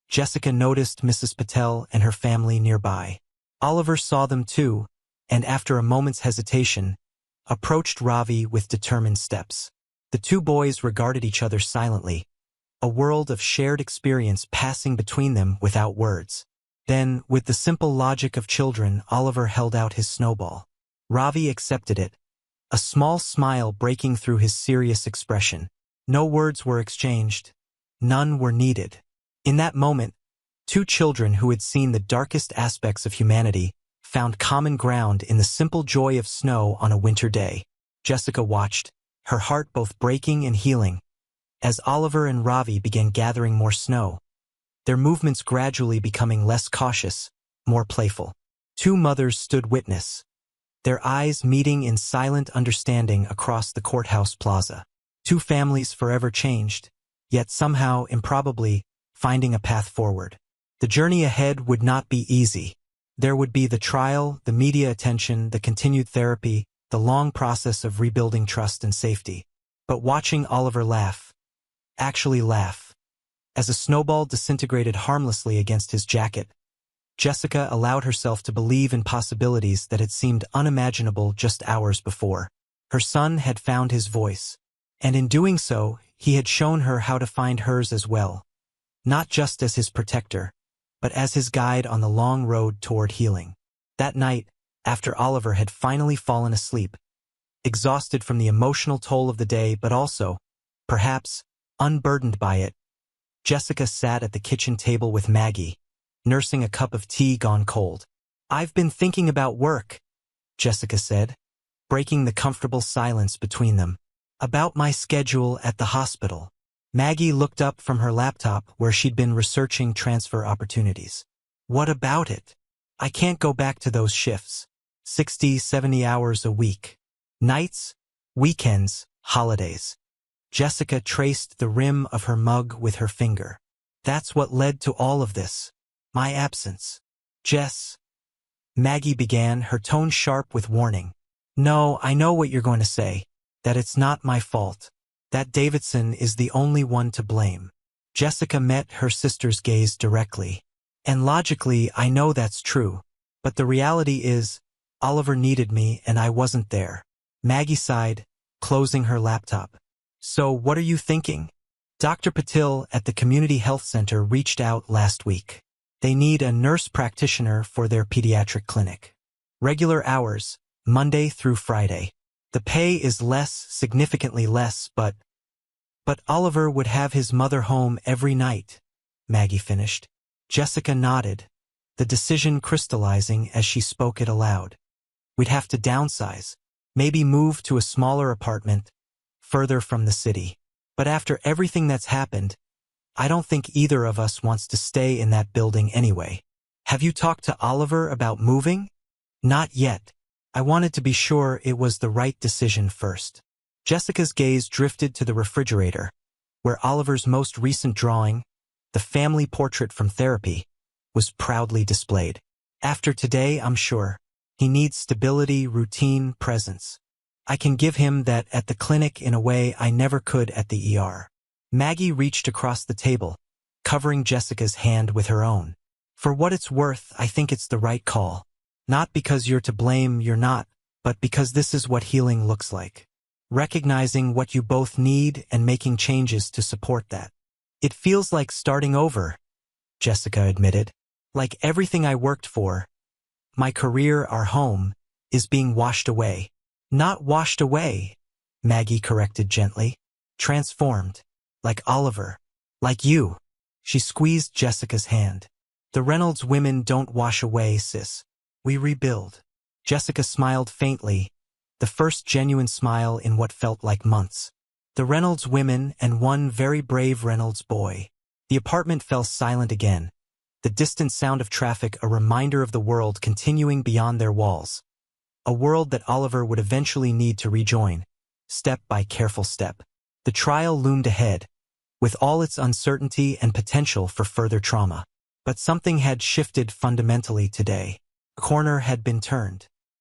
Speaker 1: Jessica noticed Mrs. Patel and her family nearby. Oliver saw them too, and after a moment's hesitation, approached Ravi with determined steps. The two boys regarded each other silently, a world of shared experience passing between them without words. Then, with the simple logic of children, Oliver held out his snowball. Ravi accepted it, a small smile breaking through his serious expression. No words were exchanged. None were needed. In that moment, two children who had seen the darkest aspects of humanity found common ground in the simple joy of snow on a winter day. Jessica watched, her heart both breaking and healing, as Oliver and Ravi began gathering more snow, their movements gradually becoming less cautious, more playful. Two mothers stood witness, their eyes meeting in silent understanding across the courthouse plaza. Two families forever changed, yet somehow, improbably, finding a path forward. The journey ahead would not be easy. There would be the trial, the media attention, the continued therapy, the long process of rebuilding trust and safety. But watching Oliver laugh, actually laugh, as a snowball disintegrated harmlessly against his jacket, Jessica allowed herself to believe in possibilities that had seemed unimaginable just hours before. Her son had found his voice, and in doing so, he had shown her how to find hers as well, not just as his protector, but as his guide on the long road toward healing. That night, after Oliver had finally fallen asleep, exhausted from the emotional toll of the day but also, perhaps, unburdened by it, Jessica sat at the kitchen table with Maggie, nursing a cup of tea gone cold. "I've been thinking about work," Jessica said, breaking the comfortable silence between them. "About my schedule at the hospital." Maggie looked up from her laptop where she'd been researching transfer opportunities. "What about it? I can't go back to those shifts. 60, 70 hours a week. Nights, weekends, Holidays. Jessica traced the rim of her mug with her finger. That's what led to all of this. My absence. Jess. Maggie began, her tone sharp with warning. No, I know what you're going to say. That it's not my fault. That Davidson is the only one to blame. Jessica met her sister's gaze directly. And logically, I know that's true. But the reality is, Oliver needed me and I wasn't there. Maggie sighed, closing her laptop. So what are you thinking? Dr. Patil at the Community Health Center reached out last week. They need a nurse practitioner for their pediatric clinic. Regular hours, Monday through Friday. The pay is less, significantly less, but Oliver would have his mother home every night, Maggie finished. Jessica nodded, the decision crystallizing as she spoke it aloud. We'd have to downsize, maybe move to a smaller apartment, further from the city. But after everything that's happened, I don't think either of us wants to stay in that building anyway. Have you talked to Oliver about moving? Not yet. I wanted to be sure it was the right decision first. Jessica's gaze drifted to the refrigerator, where Oliver's most recent drawing, the family portrait from therapy, was proudly displayed. After today, I'm sure. He needs stability, routine, presence. I can give him that at the clinic in a way I never could at the ER. Maggie reached across the table, covering Jessica's hand with her own. For what it's worth, I think it's the right call. Not because you're to blame, you're not, but because this is what healing looks like. Recognizing what you both need and making changes to support that. It feels like starting over, Jessica admitted. Like everything I worked for, my career, our home, is being washed away. Not washed away, Maggie corrected gently. Transformed. Like Oliver. Like you. She squeezed Jessica's hand. The Reynolds women don't wash away, sis. We rebuild. Jessica smiled faintly, the first genuine smile in what felt like months. The Reynolds women and one very brave Reynolds boy. The apartment fell silent again, the distant sound of traffic a reminder of the world continuing beyond their walls. A world that Oliver would eventually need to rejoin, step by careful step. The trial loomed ahead, with all its uncertainty and potential for further trauma. But something had shifted fundamentally today. A corner had been turned.